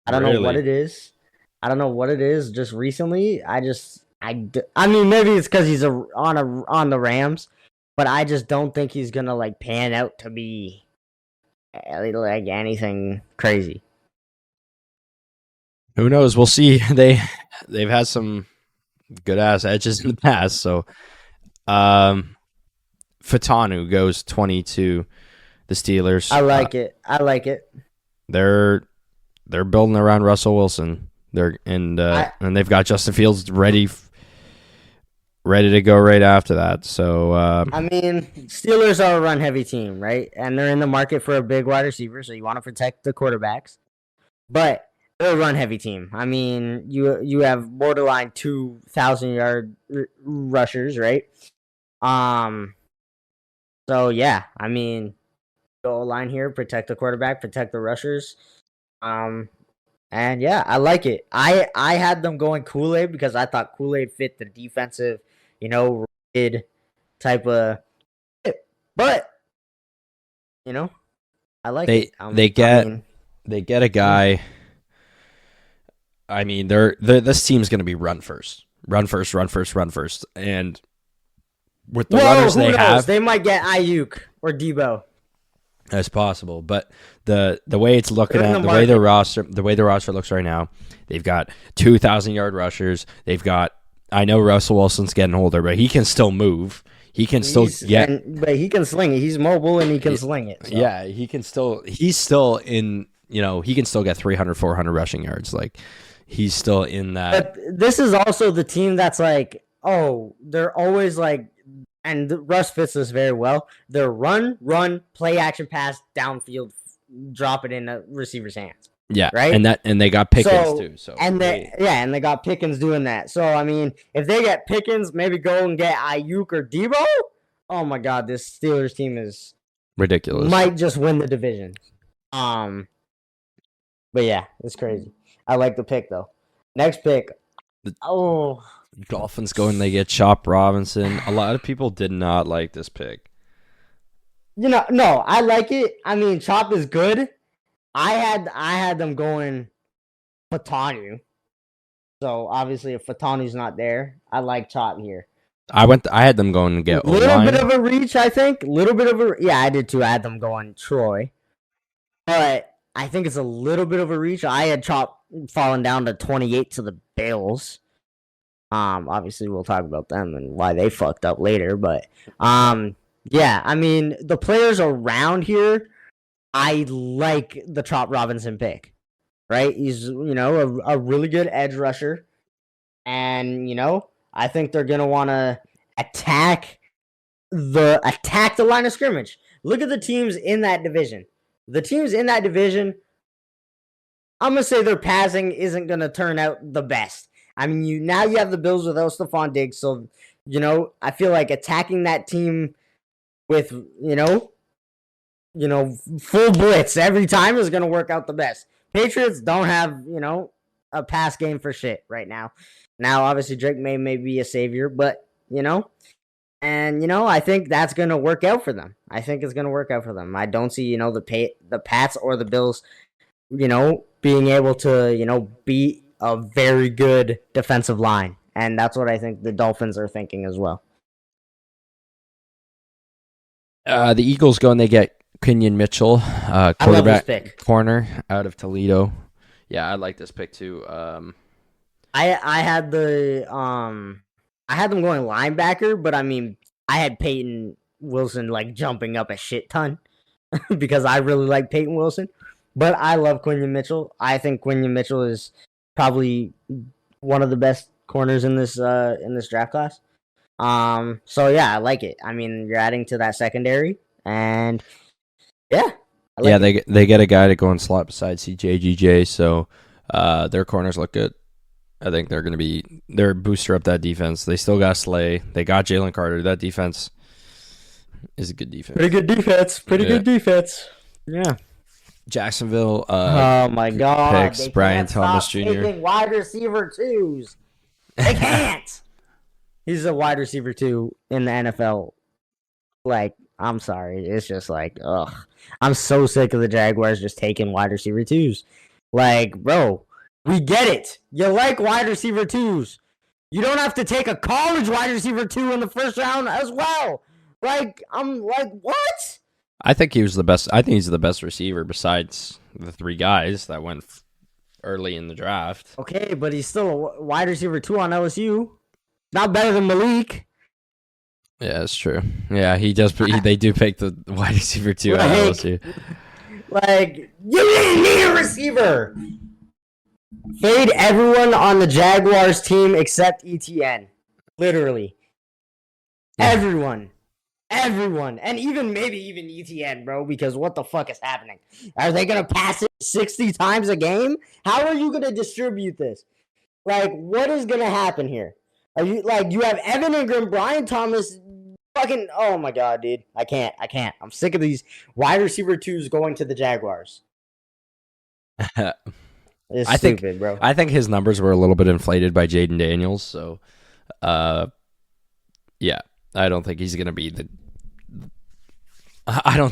[SPEAKER 3] I don't know what it is. Just recently, I mean, maybe it's because he's on the Rams, but I just don't think he's gonna pan out to be like anything crazy.
[SPEAKER 2] Who knows? We'll see. They've had some good ass edges in the past. So, Fatanu goes 22. The Steelers.
[SPEAKER 3] I like it.
[SPEAKER 2] They're building around Russell Wilson. And they've got Justin Fields ready to go right after that. So
[SPEAKER 3] I mean, Steelers are a run heavy team, right? And they're in the market for a big wide receiver, so you want to protect the quarterbacks. But they're a run heavy team. I mean, you have borderline 2,000-yard rushers, right? So yeah, I mean, go line here, protect the quarterback, protect the rushers. And yeah, I like it. I had them going Kool-Aid because I thought Kool-Aid fit the defensive, rated type of. But I like it.
[SPEAKER 2] They get a guy. I mean, this team's going to be run first, and with the runners they have,
[SPEAKER 3] they might get Ayuk or Debo.
[SPEAKER 2] That's possible, but the way it's looking at the way the roster looks right now, they've got 2,000-yard rushers. They've got, I know Russell Wilson's getting older, but he can still move. He can but
[SPEAKER 3] he can sling it. He's mobile and he can sling it. So.
[SPEAKER 2] Yeah, he can still. He's still in. He can still get 300, 400 rushing yards. Like he's still in that.
[SPEAKER 3] But this is also the team that's like, they're always like. And Russ fits this very well. They're run, play action pass, downfield, drop it in the receiver's hands.
[SPEAKER 2] Yeah,
[SPEAKER 3] right.
[SPEAKER 2] And they got Pickens too. So
[SPEAKER 3] and they got Pickens doing that. So I mean, if they get Pickens, maybe go and get Ayuk or Debo. Oh my God, this Steelers team is
[SPEAKER 2] ridiculous.
[SPEAKER 3] Might just win the division. But yeah, it's crazy. I like the pick though. Next pick.
[SPEAKER 2] Dolphins go and they get Chop Robinson. A lot of people did not like this pick.
[SPEAKER 3] No, I like it. I mean, Chop is good. I had them going Fatanu. So obviously, if Fatanu's not there, I like Chop here.
[SPEAKER 2] I had them going to get
[SPEAKER 3] little bit of a reach, I think. I did too. I had them going Troy, but I think it's a little bit of a reach. I had Chop falling down to 28 to the Bills. Obviously we'll talk about them and why they fucked up later, but yeah, I mean the players around here, I like the Chop Robinson pick, right? He's a really good edge rusher, and I think they're gonna want to attack the line of scrimmage. Look at the teams in that division. I'm gonna say their passing isn't gonna turn out the best. I mean, you have the Bills without Stephon Diggs, so I feel like attacking that team with full blitz every time is going to work out the best. Patriots don't have a pass game for shit right now. Now, obviously, Drake may be a savior, but and I think that's gonna work out for them. I think it's gonna work out for them. I don't see the Pats or the Bills, being able to beat a very good defensive line, and that's what I think the Dolphins are thinking as well.
[SPEAKER 2] The Eagles go and they get Kenyon Mitchell, quarterback corner out of Toledo. Yeah, I like this pick too.
[SPEAKER 3] I had I had them going linebacker, but I mean I had Peyton Wilson like jumping up a shit ton because I really like Peyton Wilson. But I love Quinyon Mitchell. I think Quinyon Mitchell is probably one of the best corners in this draft class. So yeah, I like it. I mean, you're adding to that secondary, and yeah,
[SPEAKER 2] they get a guy to go and slot beside CJGJ, so their corners look good. I think they're booster up that defense. They still got Slay. They got Jalen Carter. That defense is a good defense.
[SPEAKER 3] Pretty good defense. Yeah.
[SPEAKER 2] Jacksonville.
[SPEAKER 3] Oh my God!
[SPEAKER 2] Picks Brian Thomas Jr.
[SPEAKER 3] Taking wide receiver twos. They can't. He's a wide receiver 2 in the NFL. Like, I'm sorry. It's just like, ugh. I'm so sick of the Jaguars just taking wide receiver 2s. Like, bro, we get it. You like wide receiver 2s. You don't have to take a college wide receiver 2 in the first round as well. Like, I'm like, what?
[SPEAKER 2] I think he was the best. I think he's the best receiver besides the 3 guys that went early in the draft.
[SPEAKER 3] Okay, but he's still a wide receiver 2 on LSU. Not better than Malik.
[SPEAKER 2] Yeah, that's true. Yeah, he does. They do pick the wide receiver 2 on LSU.
[SPEAKER 3] Like, you didn't need a receiver. Fade everyone on the Jaguars team except ETN. Literally. Everyone. And maybe even ETN, bro, because what the fuck is happening? Are they going to pass it 60 times a game? How are you going to distribute this? Like, what is going to happen here? Are you you have Evan Ingram, Brian Thomas, fucking, oh my God, dude. I can't. I'm sick of these wide receiver 2s going to the Jaguars. It's stupid, bro.
[SPEAKER 2] I think his numbers were a little bit inflated by Jaden Daniels, so yeah, I don't think he's gonna be I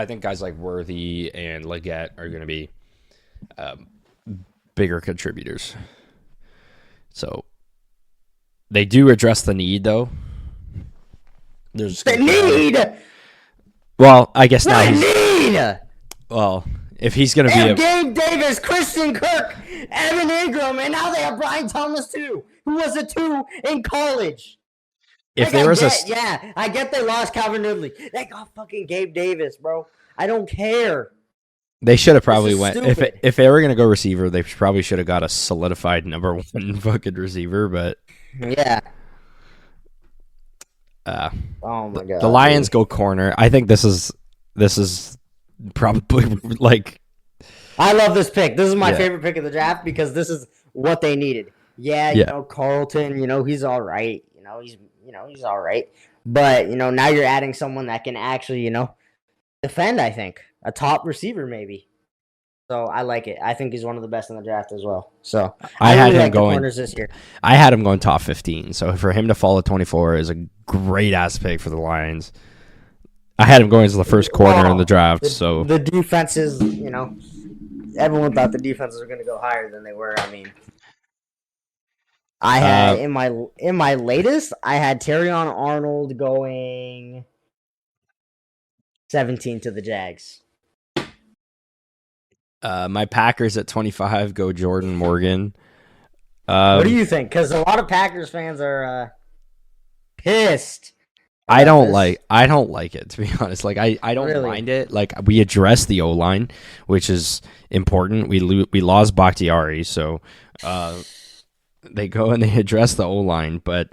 [SPEAKER 2] think guys like Worthy and Leggett are gonna be bigger contributors. So they do address the need, though.
[SPEAKER 3] There's the need.
[SPEAKER 2] Well, I guess now
[SPEAKER 3] need.
[SPEAKER 2] Well, if he's going to be
[SPEAKER 3] Gabe Davis, Christian Kirk, Evan Ingram, and now they have Brian Thomas too, who was a 2 in college.
[SPEAKER 2] If
[SPEAKER 3] I get they lost Calvin Ridley. They got fucking Gabe Davis, bro. I don't care.
[SPEAKER 2] They should have probably went if they were going to go receiver, they probably should have got a solidified number 1 fucking receiver, but
[SPEAKER 3] yeah. Oh my God.
[SPEAKER 2] The Lions go corner. I think this is probably like
[SPEAKER 3] I love this pick. This is my favorite pick of the draft because this is what they needed. Yeah, Carlton, he's all right. He's all right. But, now you're adding someone that can actually, defend, I think. A top receiver, maybe. So I like it. I think he's one of the best in the draft as well. So
[SPEAKER 2] I had him going
[SPEAKER 3] corners this year.
[SPEAKER 2] I had him going top 15. So for him to fall at 24 is a great ass pick for the Lions. I had him going as the first corner in the draft. So
[SPEAKER 3] the defenses, everyone thought the defenses were going to go higher than they were. I mean, I had in my latest, I had Terrion Arnold going 17 to the Jags.
[SPEAKER 2] My Packers at 25 go Jordan Morgan.
[SPEAKER 3] What do you think? Because a lot of Packers fans are pissed.
[SPEAKER 2] I don't like it, to be honest. Like I don't mind it. Like we address the O-line, which is important. We lost Bakhtiari, so they go and they address the O-line, but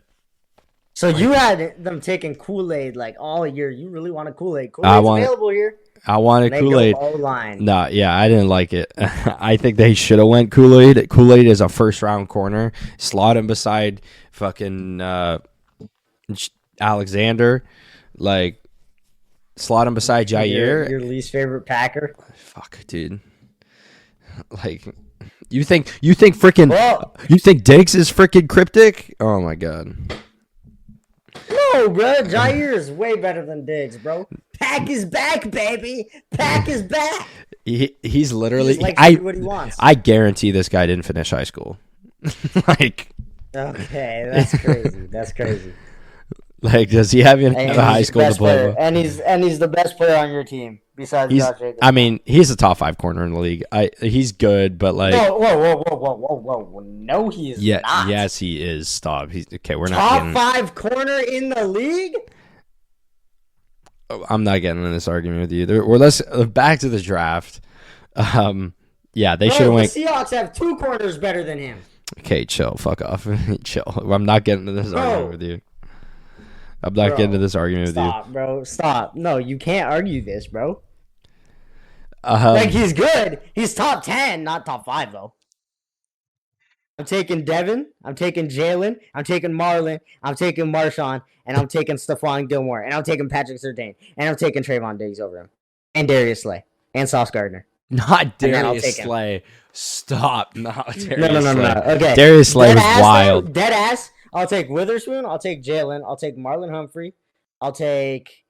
[SPEAKER 3] so you had them taking Kool-Aid like all year. You really wanted Kool-Aid. Kool-Aid's available here.
[SPEAKER 2] I wanted Kool-Aid.
[SPEAKER 3] O-line.
[SPEAKER 2] Nah, yeah, I didn't like it. I think they should have went Kool-Aid. Kool-Aid is a first-round corner. Slot him beside fucking Alexander. Like, slot him beside Jair.
[SPEAKER 3] Your least favorite Packer?
[SPEAKER 2] Fuck, dude. Like, You think freaking you think Diggs is freaking cryptic? Oh my god.
[SPEAKER 3] No, bro. Jair is way better than Diggs, bro. Pack is back, baby. Pack is back.
[SPEAKER 2] He's literally.
[SPEAKER 3] He what he wants.
[SPEAKER 2] I guarantee this guy didn't finish high school. Like.
[SPEAKER 3] Okay, that's crazy. That's crazy.
[SPEAKER 2] Like, does he have a high school diploma?
[SPEAKER 3] And he's the best player on your team besides Josh Jacobs.
[SPEAKER 2] I mean, he's a top 5 corner in the league. He's good, but like,
[SPEAKER 3] whoa! No, he is not.
[SPEAKER 2] Yes, he is. Stop. We're not
[SPEAKER 3] top 5 corner in the league.
[SPEAKER 2] I'm not getting in this argument with you. Let's back to the draft. Yeah, they should have went.
[SPEAKER 3] The Seahawks have 2 corners better than him.
[SPEAKER 2] Okay, chill. Fuck off. Chill. I'm not getting into this argument with you. I'm not getting into this argument with you.
[SPEAKER 3] Stop, bro. Stop. No, you can't argue this, bro. Like, he's good. He's top 10, not top 5, though. I'm taking Devin. I'm taking Jalen. I'm taking Marlon. I'm taking Marshawn. And I'm taking Stephon Gilmore. And I'm taking Patrick Surtain. And I'm taking Trayvon Diggs over him. And Darius Slay. And Sauce Gardner.
[SPEAKER 2] Not Darius Slay. Stop. Not Darius
[SPEAKER 3] No.
[SPEAKER 2] Slay.
[SPEAKER 3] Okay.
[SPEAKER 2] Darius Slay was wild.
[SPEAKER 3] Dead ass. I'll take Witherspoon. I'll take Jalen. I'll take Marlon Humphrey. I'll take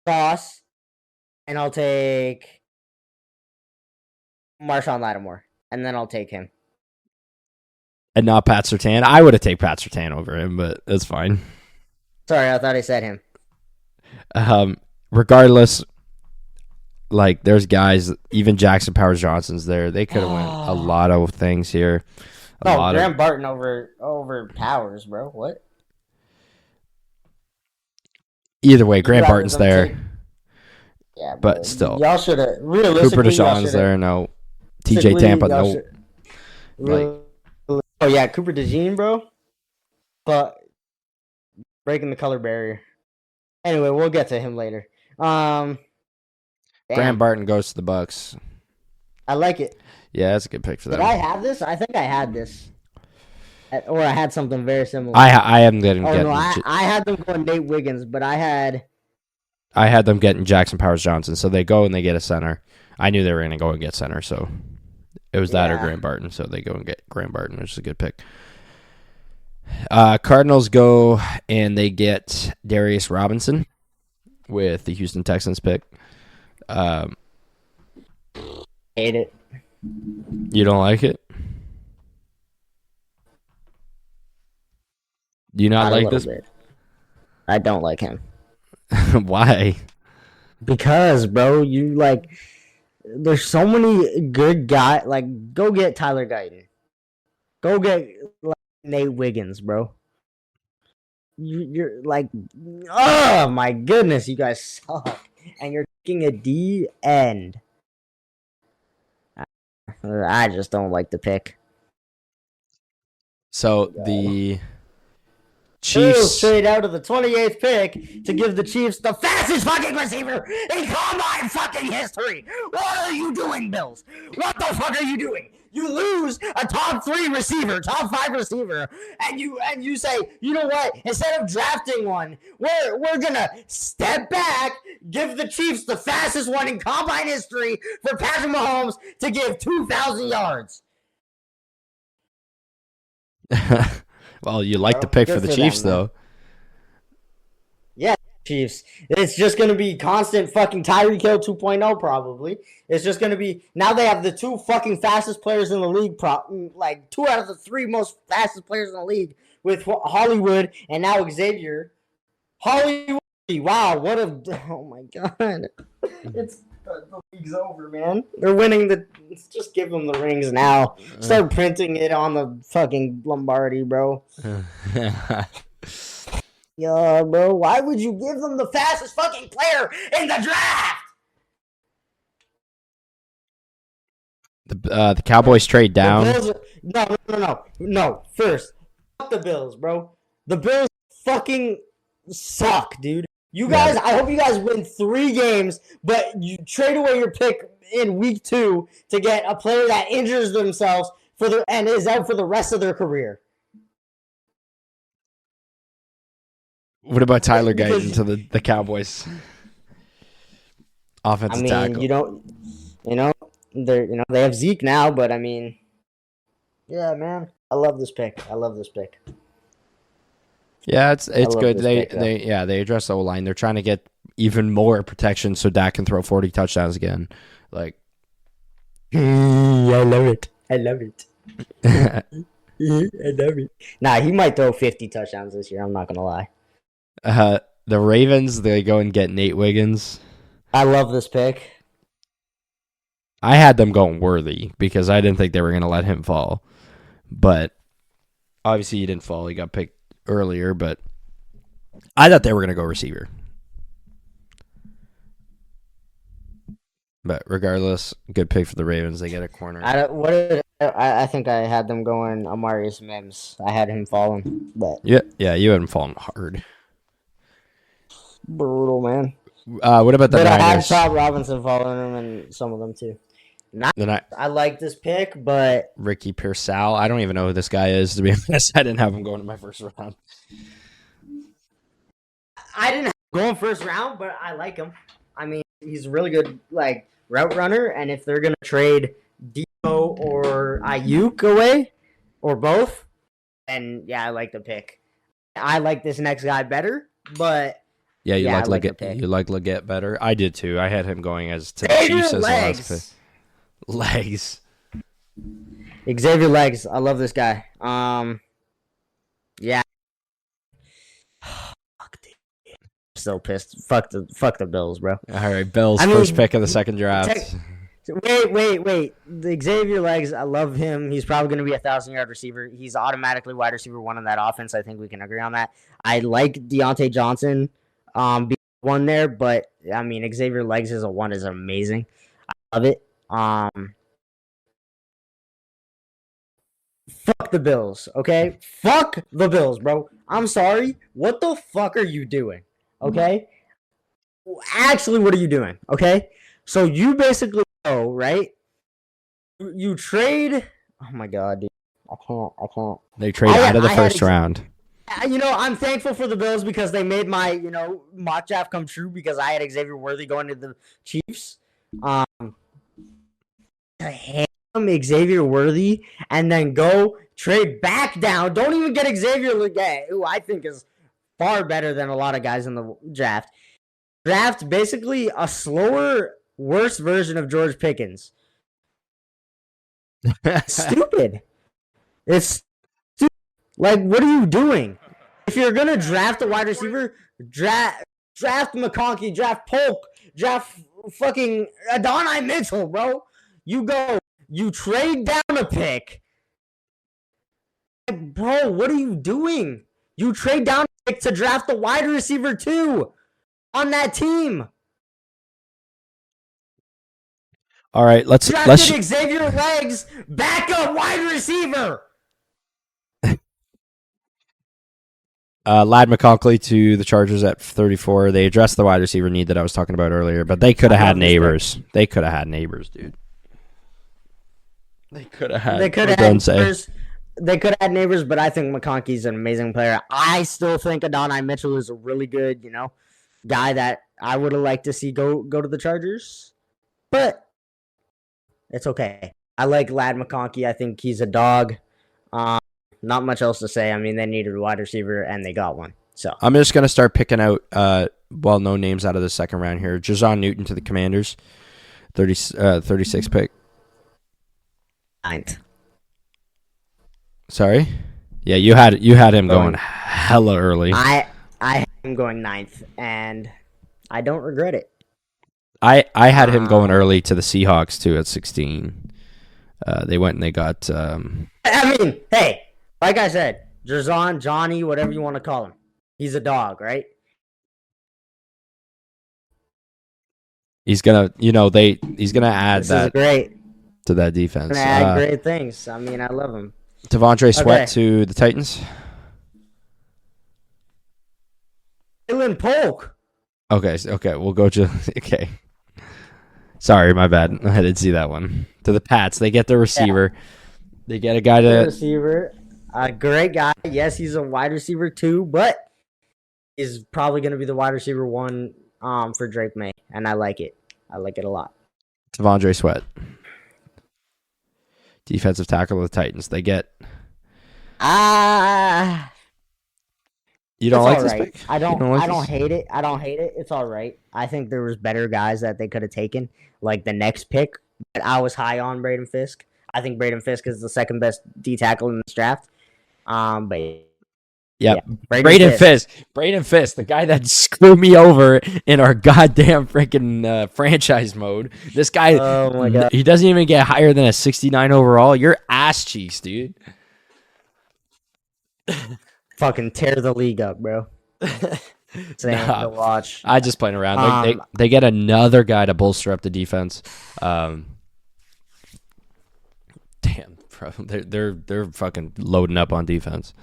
[SPEAKER 3] Sauce. And I'll take Marshawn Lattimore. And then I'll take him.
[SPEAKER 2] And not Pat Surtain. I would have taken Pat Surtain over him, but that's fine.
[SPEAKER 3] Sorry, I thought I said him.
[SPEAKER 2] Regardless, like, there's guys, even Jackson Powers Johnson's there. They could have went a lot of things here.
[SPEAKER 3] Graham Barton over Powers, bro. What?
[SPEAKER 2] Either way, Graham Barton's there.
[SPEAKER 3] Yeah,
[SPEAKER 2] but still.
[SPEAKER 3] Y'all should have. Realistically,
[SPEAKER 2] Cooper DeJean's there. No. TJ Tampa, no.
[SPEAKER 3] Oh, yeah, Cooper DeJean, bro. But breaking the color barrier. Anyway, we'll get to him later.
[SPEAKER 2] Graham Barton goes to the Bucks.
[SPEAKER 3] I like it.
[SPEAKER 2] Yeah, that's a good pick for them.
[SPEAKER 3] Did I have this? I think I had this. Or I had something very similar.
[SPEAKER 2] I am getting.
[SPEAKER 3] I had them going Nate Wiggins, but I had
[SPEAKER 2] them getting Jackson Powers Johnson. So they go and they get a center. I knew they were going to go and get center, so it was that or Graham Barton. So they go and get Graham Barton, which is a good pick. Cardinals go and they get Darius Robinson with the Houston Texans pick.
[SPEAKER 3] Hate it.
[SPEAKER 2] You don't like it? Do you not like this?
[SPEAKER 3] Bit. I don't like him.
[SPEAKER 2] Why?
[SPEAKER 3] Because, bro, there's so many good guys. Like, go get Tyler Guyton. Go get Nate Wiggins, bro. You're like, oh my goodness, you guys suck. And you're taking a D end. I just don't like the pick.
[SPEAKER 2] So the Chiefs
[SPEAKER 3] trade out of the 28th pick to give the Chiefs the fastest fucking receiver in combine fucking history. What are you doing, Bills? What the fuck are you doing? You lose a top 3 receiver, top 5 receiver, and you say, you know what? Instead of drafting one, we're gonna step back, give the Chiefs the fastest one in combine history for Patrick Mahomes to give 2,000 yards.
[SPEAKER 2] Well, you like the pick for the Chiefs, though.
[SPEAKER 3] Yeah, Chiefs. It's just going to be constant fucking Tyreek Hill 2.0, probably. It's just going to be... Now they have the 2 fucking fastest players in the league, 2 out of the 3 most fastest players in the league, with Hollywood and now Xavier. Hollywood, wow, what a... Oh, my God. It's... The league's over, man. They're winning the... Just give them the rings now. Start printing it on the fucking Lombardi, bro. Yeah, bro. Why would you give them the fastest fucking player in the draft?
[SPEAKER 2] The Cowboys trade down.
[SPEAKER 3] No. First, fuck the Bills, bro. The Bills fucking suck, dude. You guys, I hope you guys win 3 games, but you trade away your pick in week 2 to get a player that injures themselves and is out for the rest of their career.
[SPEAKER 2] What about Tyler Guyton to the Cowboys? Offensive tackle.
[SPEAKER 3] They have Zeke now, but I mean, Yeah, man. I love this pick.
[SPEAKER 2] Yeah, it's
[SPEAKER 3] love
[SPEAKER 2] good.
[SPEAKER 3] this
[SPEAKER 2] They
[SPEAKER 3] pick,
[SPEAKER 2] they yeah they address the O line. They're trying to get even more protection so Dak can throw 40 touchdowns again. Like,
[SPEAKER 3] I love it. I love it. I love it. Nah, he might throw 50 touchdowns this year. I'm not gonna lie.
[SPEAKER 2] the Ravens, they go and get Nate Wiggins.
[SPEAKER 3] I love this pick.
[SPEAKER 2] I had them going Worthy because I didn't think they were going to let him fall. But obviously he didn't fall. He got picked earlier, but I thought they were going to go receiver. But regardless, good pick for the Ravens. They get a corner.
[SPEAKER 3] I think I had them going Amarius Mims. I had him falling, but
[SPEAKER 2] Yeah, you had him falling hard.
[SPEAKER 3] brutal, man.
[SPEAKER 2] What about the
[SPEAKER 3] But
[SPEAKER 2] Niners?
[SPEAKER 3] I had Todd Robinson following him and some of them too. I like this pick, but
[SPEAKER 2] Ricky Pearsall. I don't even know who this guy is, to be honest. I didn't have him going in my first round.
[SPEAKER 3] I didn't have him going first round, but I like him. I mean, he's a really good like route runner, and if they're gonna trade Debo or Ayuk away, or both, then yeah, I like the pick. I like this next guy better, but
[SPEAKER 2] Yeah, you
[SPEAKER 3] I
[SPEAKER 2] like
[SPEAKER 3] the pick.
[SPEAKER 2] you like Leggett better. I did too. I had him going as to the
[SPEAKER 3] Xavier
[SPEAKER 2] Chiefs as the last pick.
[SPEAKER 3] Legs.
[SPEAKER 2] Legs.
[SPEAKER 3] Xavier Legs. I love this guy. Yeah. Still pissed. Fuck the Bills, bro.
[SPEAKER 2] All right, Bills
[SPEAKER 3] I mean,
[SPEAKER 2] first pick of the second draft.
[SPEAKER 3] Wait. The Xavier Legs, I love him. He's probably going to be a 1,000-yard receiver. He's automatically wide receiver one in that offense. I think we can agree on that. I like Deontay Johnson being one there, but I mean Xavier Legs as a one is amazing. I love it. Fuck the Bills, okay? Fuck the Bills, bro. I'm sorry. What the fuck are you doing? Okay? Actually, what are you doing? Okay? So you basically go, right? You trade. Oh my god, dude. I can't.
[SPEAKER 2] They trade out of the first round.
[SPEAKER 3] I'm thankful for the Bills because they made my, mock draft come true because I had Xavier Worthy going to the Chiefs. To hand him Xavier Worthy and then go trade back down. Don't even get Xavier Leggett, who I think is far better than a lot of guys in the draft. Draft basically a slower, worse version of George Pickens. Stupid. It's stupid. Like, what are you doing? If you're gonna draft a wide receiver, draft McConkey, draft Polk, draft fucking Adonai Mitchell, bro. You trade down a pick. Like, bro, what are you doing? You trade down a pick to draft the wide receiver too on that team.
[SPEAKER 2] All right, let's
[SPEAKER 3] Xavier Legs, backup wide receiver.
[SPEAKER 2] Ladd McConkey to the Chargers at 34. They addressed the wide receiver need that I was talking about earlier, but they could have had Neighbors. They could have had Neighbors, dude. They could have had.
[SPEAKER 3] They could have had Neighbors. They could have had Neighbors, but I think McConkey's an amazing player. I still think Adonai Mitchell is a really good, guy that I would have liked to see go to the Chargers. But it's okay. I like Ladd McConkey. I think he's a dog. Not much else to say. I mean, they needed a wide receiver, and they got one. So
[SPEAKER 2] I'm just going to start picking out well-known names out of the second round here. Jason Newton to the Commanders, 36 pick.
[SPEAKER 3] 9th.
[SPEAKER 2] Sorry? Yeah, you had him going hella early.
[SPEAKER 3] I had him going 9th, and I don't regret it.
[SPEAKER 2] I had him going early to the Seahawks, too, at 16. They went and they got...
[SPEAKER 3] I mean, hey, like I said, Jerzon, Johnny, whatever you want to call him. He's a dog, right?
[SPEAKER 2] He's gonna, he's gonna add that
[SPEAKER 3] great
[SPEAKER 2] to that defense.
[SPEAKER 3] Add great things. I mean, I love him.
[SPEAKER 2] Devondre Sweat to the Titans.
[SPEAKER 3] Jalen Polk.
[SPEAKER 2] Okay, we'll go to okay. Sorry, my bad. I didn't see that one. To the Pats, they get their receiver. Yeah. They get a guy to
[SPEAKER 3] receiver. A great guy. Yes, he's a wide receiver too, but he's probably going to be the wide receiver one for Drake May, and I like it. I like it a lot.
[SPEAKER 2] Devondre Sweat. defensive tackle of the Titans. They get. You don't like this pick?
[SPEAKER 3] I don't hate it. I don't hate it. It's all right. I think there was better guys that they could have taken, like the next pick. But I was high on Braden Fisk. I think Braden Fisk is the second best D tackle in this draft. But
[SPEAKER 2] yeah, Braden Fisk, the guy that screwed me over in our goddamn freaking franchise mode. This guy,
[SPEAKER 3] oh my God,
[SPEAKER 2] he doesn't even get higher than a 69 overall. You're ass cheeks, dude.
[SPEAKER 3] Fucking tear the league up, bro. To watch.
[SPEAKER 2] I just playing around. They get another guy to bolster up the defense. Damn, bro, they're fucking loading up on defense.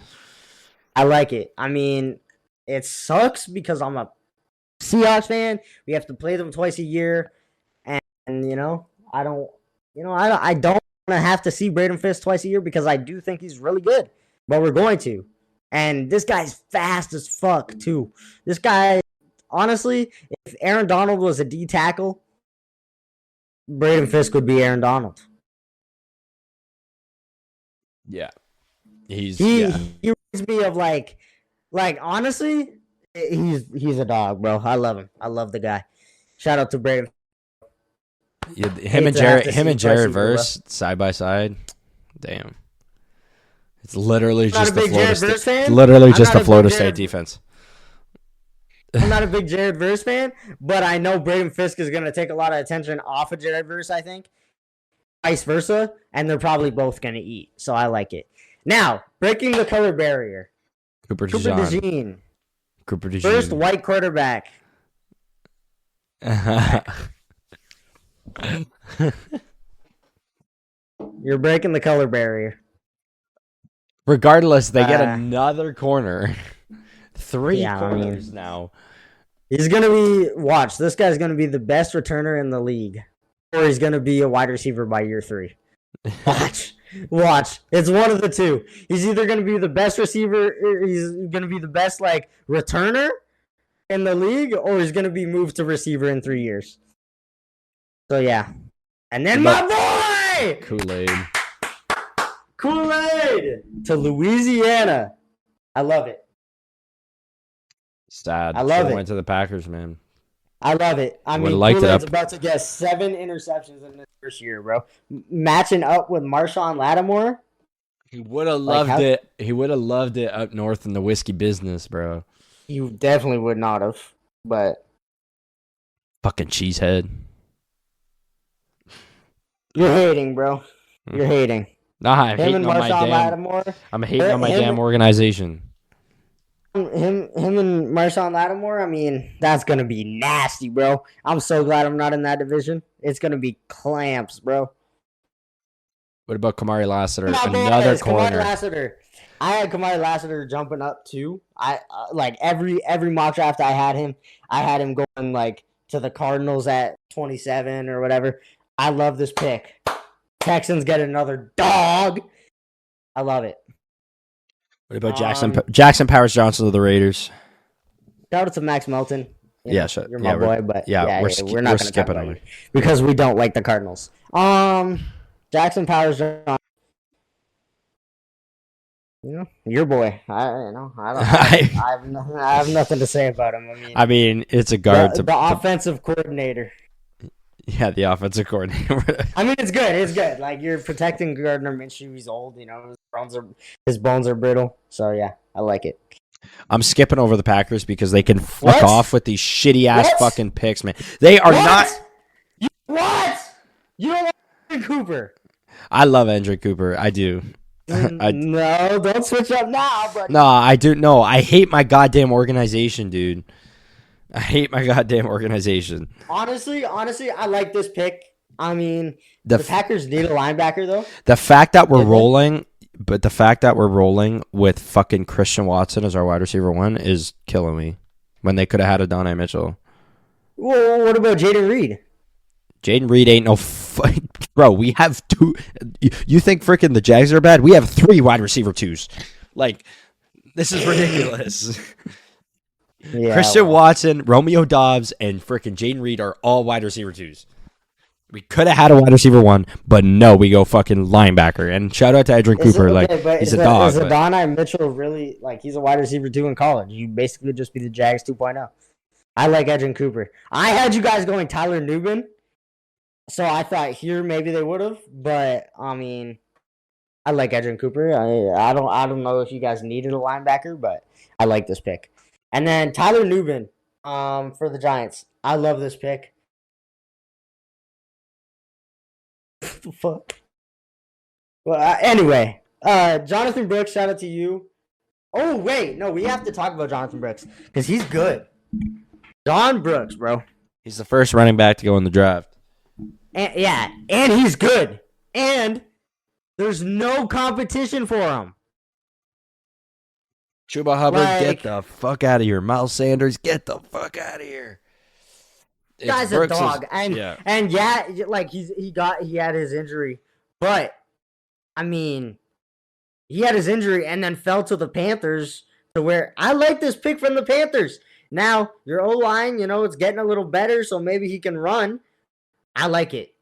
[SPEAKER 3] I like it. I mean, it sucks because I'm a Seahawks fan. We have to play them twice a year, and I don't want to have to see Braden Fisk twice a year because I do think he's really good, but we're going to. And this guy's fast as fuck too. This guy, honestly, if Aaron Donald was a D tackle, Braden Fisk would be Aaron Donald.
[SPEAKER 2] Yeah.
[SPEAKER 3] He reminds me of like honestly, he's a dog, bro. I love him. I love the guy. Shout out to Braden.
[SPEAKER 2] Yeah, him and Jared Verse side by side. Damn. It's literally just the Florida State defense.
[SPEAKER 3] I'm not a big Jared Verse fan, but I know Braden Fisk is going to take a lot of attention off of Jared Verse, I think. Vice versa, and they're probably both going to eat. So I like it. Now, breaking the color barrier.
[SPEAKER 2] Cooper DeJean.
[SPEAKER 3] First white quarterback. You're breaking the color barrier.
[SPEAKER 2] Regardless, they get another corner. Three corners now.
[SPEAKER 3] He's going to be... Watch, this guy's going to be the best returner in the league. Or he's going to be a wide receiver by year 3. Watch. It's one of the two. He's either going to be the best receiver, or he's going to be the best returner in the league, or he's going to be moved to receiver in 3 years. So, yeah. And then my boy! Kool-Aid to Louisiana. I love it.
[SPEAKER 2] Sad.
[SPEAKER 3] I love it.
[SPEAKER 2] Went to the Packers, man.
[SPEAKER 3] I love it. I mean, Kool-Aid's about to get 7 interceptions in this first year, bro. Matching up with Marshawn Lattimore.
[SPEAKER 2] He would have loved it. He would have loved it up north in the whiskey business, bro.
[SPEAKER 3] You definitely would not have, but
[SPEAKER 2] fucking cheesehead.
[SPEAKER 3] You're hating, bro. You're hating.
[SPEAKER 2] Nah, I'm hating on my damn organization.
[SPEAKER 3] Him and Marshawn Lattimore, I mean, that's going to be nasty, bro. I'm so glad I'm not in that division. It's going to be clamps, bro.
[SPEAKER 2] What about Kamari Lassiter? Another corner.
[SPEAKER 3] Kamari Lassiter. I had Kamari Lassiter jumping up too. I every mock draft I had him going to the Cardinals at 27 or whatever. I love this pick. Texans get another dog. I love it.
[SPEAKER 2] What about Jackson Powers Johnson of the Raiders?
[SPEAKER 3] Shout out to Max Melton.
[SPEAKER 2] You're
[SPEAKER 3] my boy, but we're not going to
[SPEAKER 2] skip it
[SPEAKER 3] because we don't like the Cardinals. Jackson Powers Johnson. Your boy. I have nothing to say about him.
[SPEAKER 2] I mean, it's a guard.
[SPEAKER 3] The offensive coordinator.
[SPEAKER 2] Yeah, the offensive coordinator.
[SPEAKER 3] I mean, it's good. It's good. You're protecting Gardner Minshew. He's old. His bones are brittle. So yeah, I like it.
[SPEAKER 2] I'm skipping over the Packers because they can fuck off with these shitty ass fucking picks, man. They are not.
[SPEAKER 3] What? You don't like Andrew Cooper?
[SPEAKER 2] I love Andrew Cooper. I do.
[SPEAKER 3] No, don't switch up now. But
[SPEAKER 2] no, I do. No, I hate my goddamn organization, dude. I hate my goddamn organization.
[SPEAKER 3] Honestly, I like this pick. I mean, the Packers need a linebacker, though.
[SPEAKER 2] The fact that we're rolling with fucking Christian Watson as our wide receiver 1 is killing me. When they could have had Adonai Mitchell.
[SPEAKER 3] Well, what about Jaden Reed?
[SPEAKER 2] Jaden Reed ain't no bro. We have 2. You think freaking the Jags are bad? We have 3 wide receiver 2s. This is ridiculous. Yeah, Christian Watson, Romeo Doubs, and freaking Jaden Reed are all wide receiver 2s. We could have had a wide receiver 1, but no, we go fucking linebacker. And shout out to Edrin Cooper. He's a dog.
[SPEAKER 3] Is Adonai Mitchell really, he's a wide receiver 2 in college? You basically just be the Jags 2.0. I like Edrin Cooper. I had you guys going Tyler Nubin, so I thought here maybe they would have, but I mean, I like Edrin Cooper. I don't know if you guys needed a linebacker, but I like this pick. And then Tyler Nubin, for the Giants. I love this pick. What the fuck? Well, anyway, Jonathan Brooks, shout out to you. Oh wait, no, we have to talk about Jonathan Brooks because he's good. John Brooks, bro.
[SPEAKER 2] He's the first running back to go in the draft.
[SPEAKER 3] And he's good. And there's no competition for him.
[SPEAKER 2] Chuba Hubbard, get the fuck out of here. Miles Sanders, get the fuck out of here.
[SPEAKER 3] Guy's a dog, and he had his injury, but I mean, he had his injury and then fell to the Panthers. To where I like this pick from the Panthers. Now your O line, it's getting a little better, so maybe he can run. I like it.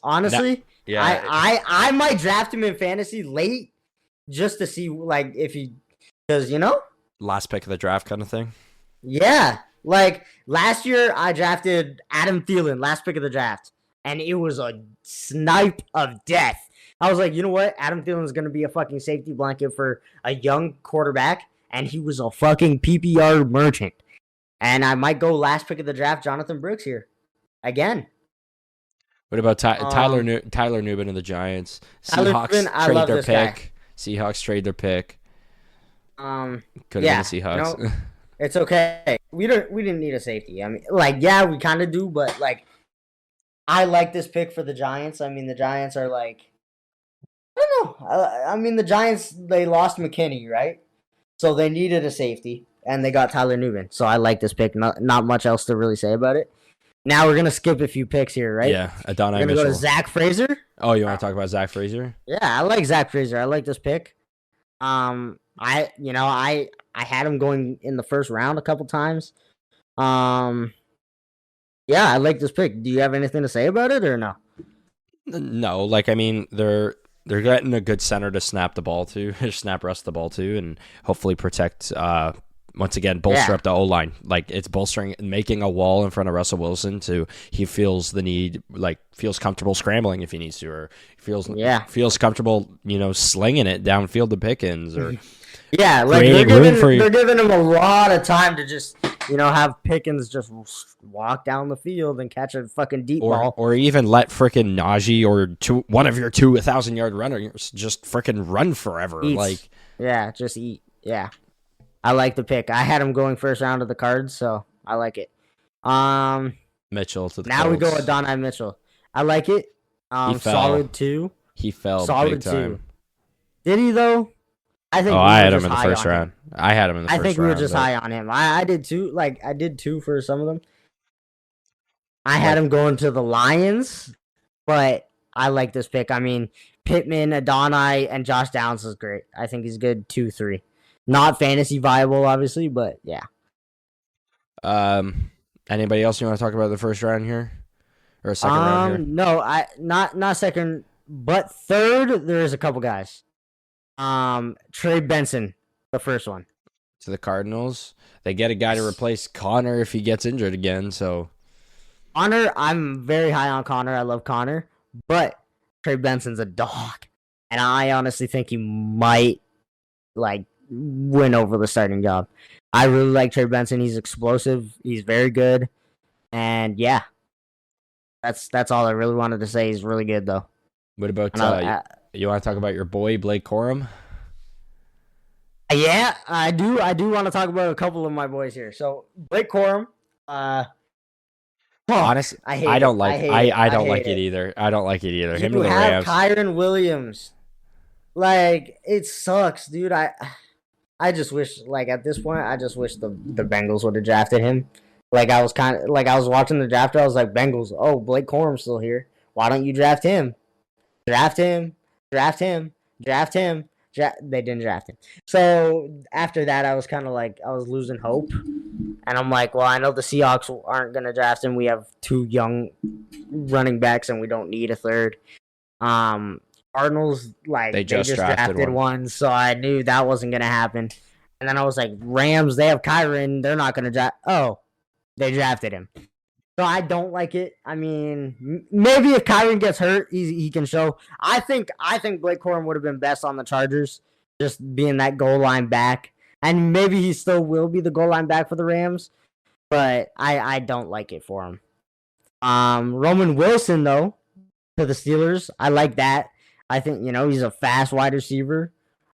[SPEAKER 3] Honestly, yeah, I might draft him in fantasy late just to see if he because
[SPEAKER 2] last pick of the draft kind of thing.
[SPEAKER 3] Yeah. Last year, I drafted Adam Thielen, last pick of the draft, and it was a snipe of death. I was like, you know what? Adam Thielen is going to be a fucking safety blanket for a young quarterback, and he was a fucking PPR merchant. And I might go last pick of the draft, Jonathan Brooks here. Again.
[SPEAKER 2] What about Tyler Nubin and the Giants? Seahawks trade their pick. Seahawks trade their pick. Could have been the Seahawks.
[SPEAKER 3] It's okay. We didn't need a safety. I mean, we kind of do, but I like this pick for the Giants. I mean, the Giants are I don't know. I mean, the Giants, they lost McKinney, right? So they needed a safety, and they got Tyler Nubin. So I like this pick. Not much else to really say about it. Now we're gonna skip a few picks here, right?
[SPEAKER 2] Yeah, Adonai Mitchell.
[SPEAKER 3] We're gonna go to Zach Frazier.
[SPEAKER 2] Oh, you want to talk about Zach Frazier?
[SPEAKER 3] Yeah, I like Zach Frazier. I like this pick. I had him going in the first round a couple times. Yeah, I like this pick. Do you have anything to say about it or no?
[SPEAKER 2] No, I mean, they're getting a good center to snap the ball to, snap rest the ball to, and hopefully protect. Once again, bolster up the O-line. It's bolstering and making a wall in front of Russell Wilson he feels the need, feels comfortable scrambling if he needs to, or feels comfortable, slinging it downfield to Pickens, or
[SPEAKER 3] they're giving him a lot of time to just, have Pickens just walk down the field and catch a fucking deep ball.
[SPEAKER 2] Or even let frickin' Najee or one of your 1,000-yard runners just frickin' run forever.
[SPEAKER 3] Just eat. Yeah. I like the pick. I had him going first round of the cards, so I like it.
[SPEAKER 2] Mitchell to the
[SPEAKER 3] now
[SPEAKER 2] Colts.
[SPEAKER 3] We go with Adonai Mitchell. I like it. Solid 2.
[SPEAKER 2] He fell
[SPEAKER 3] solid
[SPEAKER 2] big time.
[SPEAKER 3] 2. Did he though? I think.
[SPEAKER 2] I had him in the first round. I had him in the first round.
[SPEAKER 3] I think we were just high on him. I did too. I did too for some of them. I had him going to the Lions, but I like this pick. I mean, Pittman, Adonai, and Josh Downs is great. I think he's good 2-3. Not fantasy viable, obviously, but yeah.
[SPEAKER 2] Anybody else you want to talk about the first round here, or second round here?
[SPEAKER 3] No, not second, but third. There is a couple guys. Trey Benson, the first one.
[SPEAKER 2] To the Cardinals, they get a guy to replace Connor if he gets injured again. So,
[SPEAKER 3] Connor, I'm very high on Connor. I love Connor, but Trey Benson's a dog, and I honestly think he might win over the starting job. I really like Trey Benson. He's explosive. He's very good. And yeah, that's all I really wanted to say. He's really good though.
[SPEAKER 2] What about you want to talk about your boy Blake Corum?
[SPEAKER 3] Yeah, I do. I do want to talk about a couple of my boys here. So Blake Corum.
[SPEAKER 2] Honestly, I don't like it either. I don't like it either. Him and the Rams.
[SPEAKER 3] Kyren Williams. It sucks, dude. I just wish, at this point, I just wish the Bengals would have drafted him. I was watching the draft. I was like, Bengals, oh, Blake Corum's still here. Why don't you draft him? Draft him. They didn't draft him. So after that, I was kind of I was losing hope. And I'm like, well, I know the Seahawks aren't going to draft him. We have 2 young running backs, and we don't need a third. Cardinals, like,
[SPEAKER 2] They
[SPEAKER 3] they
[SPEAKER 2] just
[SPEAKER 3] just
[SPEAKER 2] drafted
[SPEAKER 3] drafted one, so I knew that wasn't going to happen. And then I was like, Rams, they have Kyron. They're not going to draft. Oh, they drafted him. So I don't like it. I mean, maybe if Kyron gets hurt, he can show. I think Blake Corum would have been best on the Chargers, just being that goal line back. And maybe he still will be the goal line back for the Rams, but I don't like it for him. Roman Wilson, though, to the Steelers, I like that. I think, he's a fast wide receiver.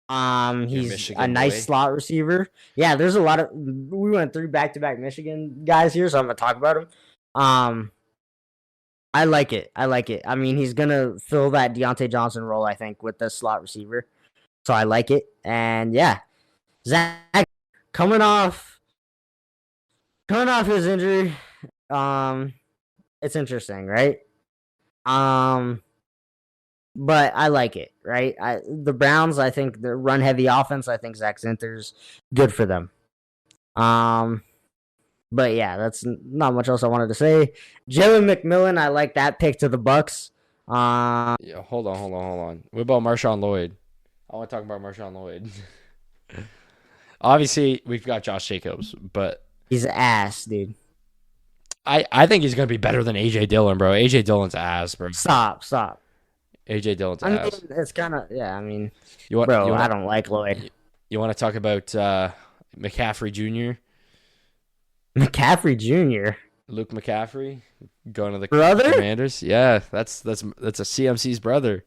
[SPEAKER 3] He's
[SPEAKER 2] Michigan
[SPEAKER 3] a nice
[SPEAKER 2] boy.
[SPEAKER 3] slot receiver. Yeah, there's a lot of. We went through back-to-back Michigan guys here, so I'm gonna talk about him. I like it. I mean, he's gonna fill that Deontay Johnson role, I think, with the slot receiver. So I like it, and yeah, Zach coming off his injury. It's interesting, right? But I like it, right? The Browns, I think the run heavy offense, I think Zach Zinter's good for them. But yeah, that's not much else I wanted to say. Jalen McMillan, I like that pick to the Bucks.
[SPEAKER 2] Yeah, hold on. What about Marshawn Lloyd? I want to talk about Marshawn Lloyd. Obviously, we've got Josh Jacobs, but
[SPEAKER 3] he's ass, dude.
[SPEAKER 2] I think he's gonna be better than AJ Dillon, bro. AJ Dillon's ass, bro.
[SPEAKER 3] Stop.
[SPEAKER 2] AJ Dillon's
[SPEAKER 3] I mean,
[SPEAKER 2] ass.
[SPEAKER 3] it's kind of I
[SPEAKER 2] You
[SPEAKER 3] I don't like Lloyd.
[SPEAKER 2] You want to talk about McCaffrey Jr.?
[SPEAKER 3] McCaffrey Jr.
[SPEAKER 2] Luke McCaffrey going to the
[SPEAKER 3] Brother?
[SPEAKER 2] Commanders. Yeah, that's a CMC's brother.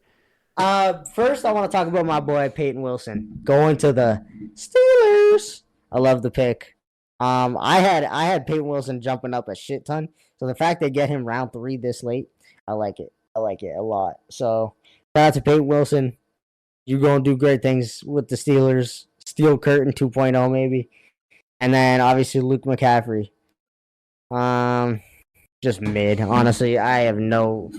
[SPEAKER 3] First I want to talk about my boy Peyton Wilson going to the Steelers. I love the pick. I had Peyton Wilson jumping up a shit ton. So the fact they get him round 3 this late, I like it. I like it a lot. So shout out to Peyton Wilson. You're gonna do great things with the Steelers. Steel Curtain 2.0 maybe. And then obviously Luke McCaffrey. Just mid. Honestly, I have nothing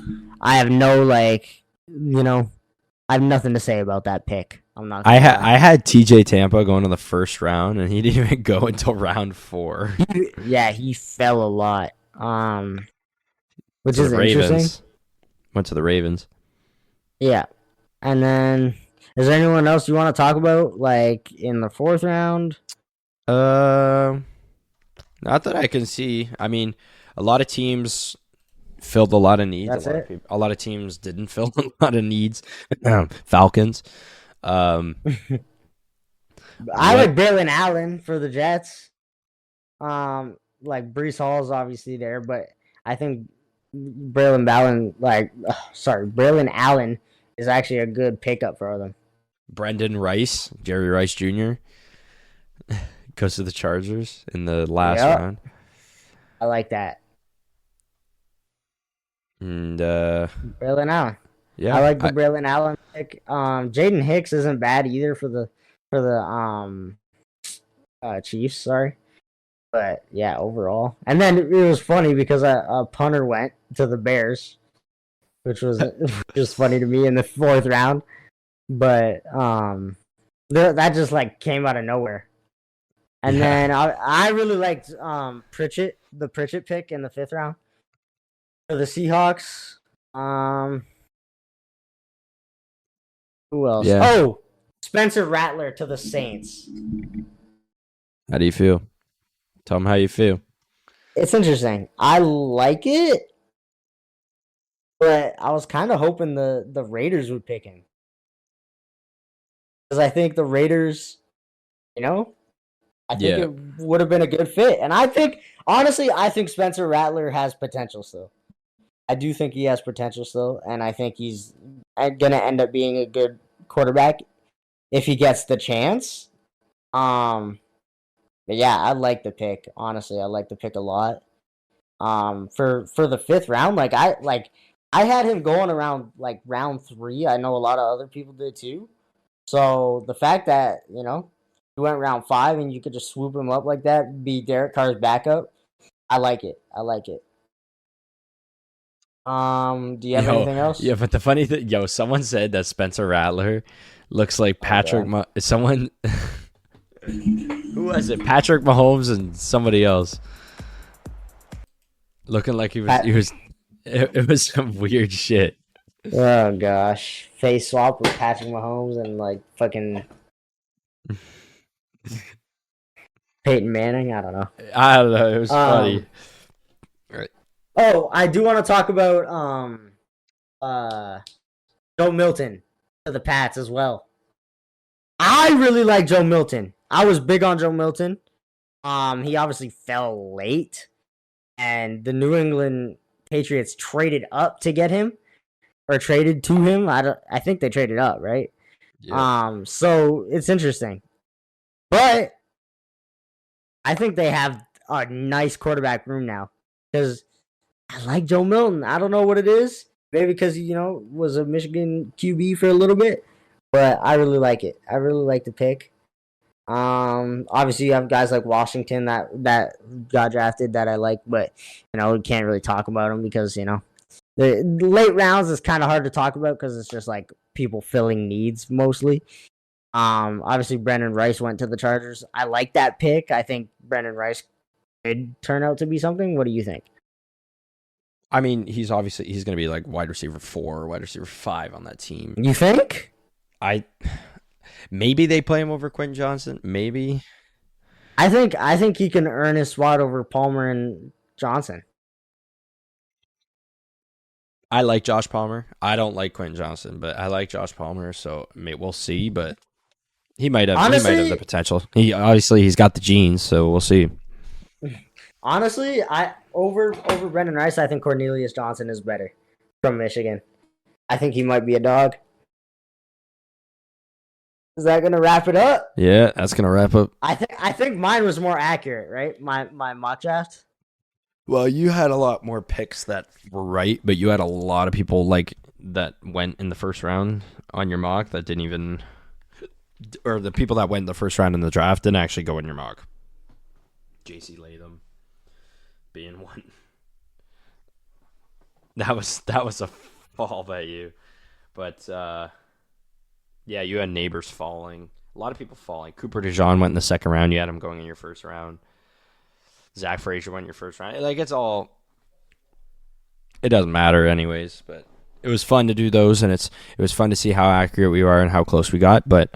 [SPEAKER 3] to say about that pick. I'm not.
[SPEAKER 2] I had TJ Tampa going in the first round, and he didn't even go until round 4.
[SPEAKER 3] Yeah, he fell a lot. Which
[SPEAKER 2] To
[SPEAKER 3] is
[SPEAKER 2] the
[SPEAKER 3] interesting.
[SPEAKER 2] Ravens. Went to the Ravens.
[SPEAKER 3] Yeah, and then is there anyone else you want to talk about, like in the 4th round?
[SPEAKER 2] Not that I can see. I mean, a lot of teams filled a lot of needs.
[SPEAKER 3] That's it.
[SPEAKER 2] A lot of teams didn't fill a lot of needs. Falcons.
[SPEAKER 3] I like Braylon Allen for the Jets. Like Breece Hall's obviously there, but I think Braylon Allen is actually a good pickup for them.
[SPEAKER 2] Brendan Rice, Jerry Rice Jr. goes to the Chargers in the last round.
[SPEAKER 3] I like that.
[SPEAKER 2] And
[SPEAKER 3] Braylon Allen.
[SPEAKER 2] yeah,
[SPEAKER 3] I like the Braylon Allen pick. Jaden Hicks isn't bad either for the Chiefs. Sorry, but yeah, overall. And then it was funny because a punter went to the Bears, which was just funny to me in the 4th round. But that just like came out of nowhere. And then I really liked Pritchett, the Pritchett pick in the 5th round for the Seahawks. Who else?
[SPEAKER 2] Yeah.
[SPEAKER 3] Oh, Spencer Rattler to the Saints.
[SPEAKER 2] how do you feel? Tell them how you feel.
[SPEAKER 3] It's interesting. I like it, but I was kind of hoping the Raiders would pick him. Because I think the Raiders, I think it would have been a good fit. And I think Spencer Rattler has potential still. I do think he has potential still, and I think he's going to end up being a good quarterback if he gets the chance. But yeah, I like the pick. Honestly, I like the pick a lot. For the 5th round, I had him going around like round 3. I know a lot of other people did too. So the fact that he went round 5 and you could just swoop him up like that, be Derek Carr's backup, I like it. Do you have anything else?
[SPEAKER 2] Yeah, but the funny thing, someone said that Spencer Rattler looks like Patrick.
[SPEAKER 3] God.
[SPEAKER 2] Someone.
[SPEAKER 3] Who
[SPEAKER 2] was it? Patrick Mahomes and somebody else. Looking like he was. It was some weird shit.
[SPEAKER 3] Oh gosh, face swap with Patrick Mahomes and like fucking Peyton Manning. I don't know.
[SPEAKER 2] It was funny. Right.
[SPEAKER 3] Oh, I do want to talk about Joe Milton to the Pats as well. I really like Joe Milton. I was big on Joe Milton. He obviously fell late, and the New England Patriots traded up to get him, or traded to him. I think they traded up, right? Yeah. So it's interesting, but I think they have a nice quarterback room now because I like Joe Milton. I don't know what it is. Maybe because was a Michigan QB for a little bit. But I really like it. I really like the pick. Obviously you have guys like Washington that got drafted that I like, but we can't really talk about them because the late rounds is kind of hard to talk about because it's just like people filling needs mostly. Obviously Brendan Rice went to the Chargers. I like that pick. I think Brendan Rice could turn out to be something. What do you think?
[SPEAKER 2] I mean, he's going to be like wide receiver 4 or wide receiver 5 on that team.
[SPEAKER 3] You think?
[SPEAKER 2] Maybe they play him over Quentin Johnson. Maybe.
[SPEAKER 3] I think he can earn his spot over Palmer and Johnson.
[SPEAKER 2] I like Josh Palmer. I don't like Quentin Johnson, but I like Josh Palmer, so we'll see. But he might have the potential. He's got the genes, so we'll see.
[SPEAKER 3] Honestly, over Brendan Rice, I think Cornelius Johnson is better from Michigan. I think he might be a dog. Is that gonna wrap it up?
[SPEAKER 2] Yeah, that's gonna wrap up.
[SPEAKER 3] I think mine was more accurate, right? My mock draft.
[SPEAKER 2] Well, you had a lot more picks that were right, but you had a lot of people like that went in the first round on your mock that didn't even, or the people that went in the first round in the draft didn't actually go in your mock. JC Latham being one. That was a fall by you, but. Yeah, you had Neighbors falling. A lot of people falling. Cooper DeJean went in the second round. You had him going in your first round. Zach Frazier went in your first round. Like, it doesn't matter anyways, but it was fun to do those, and it was fun to see how accurate we are and how close we got. But,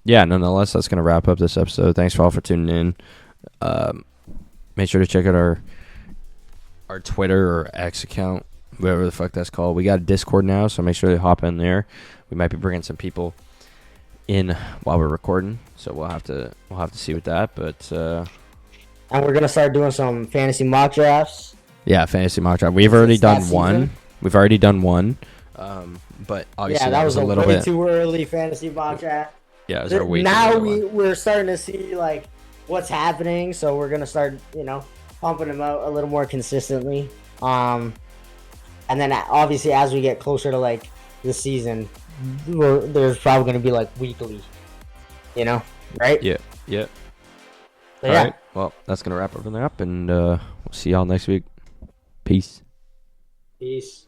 [SPEAKER 2] yeah, nonetheless, that's going to wrap up this episode. Thanks for all for tuning in. Make sure to check out our Twitter or X account. Whatever the fuck that's called. We got a Discord now, so make sure to hop in there. We might be bringing some people in while we're recording, so we'll have to see with that. But
[SPEAKER 3] and we're gonna start doing some fantasy mock drafts.
[SPEAKER 2] Yeah, fantasy mock draft. We've already done one. But obviously
[SPEAKER 3] that was a
[SPEAKER 2] little
[SPEAKER 3] way
[SPEAKER 2] bit
[SPEAKER 3] too early fantasy mock draft.
[SPEAKER 2] Yeah, it was our way
[SPEAKER 3] now
[SPEAKER 2] too
[SPEAKER 3] we're starting to see like what's happening, so we're gonna start pumping them out a little more consistently. And then obviously as we get closer to like the season, there's probably going to be like weekly, right?
[SPEAKER 2] Yeah.
[SPEAKER 3] So,
[SPEAKER 2] all right. Well, that's going to wrap everything up, and we'll see y'all next week. Peace.
[SPEAKER 3] Peace.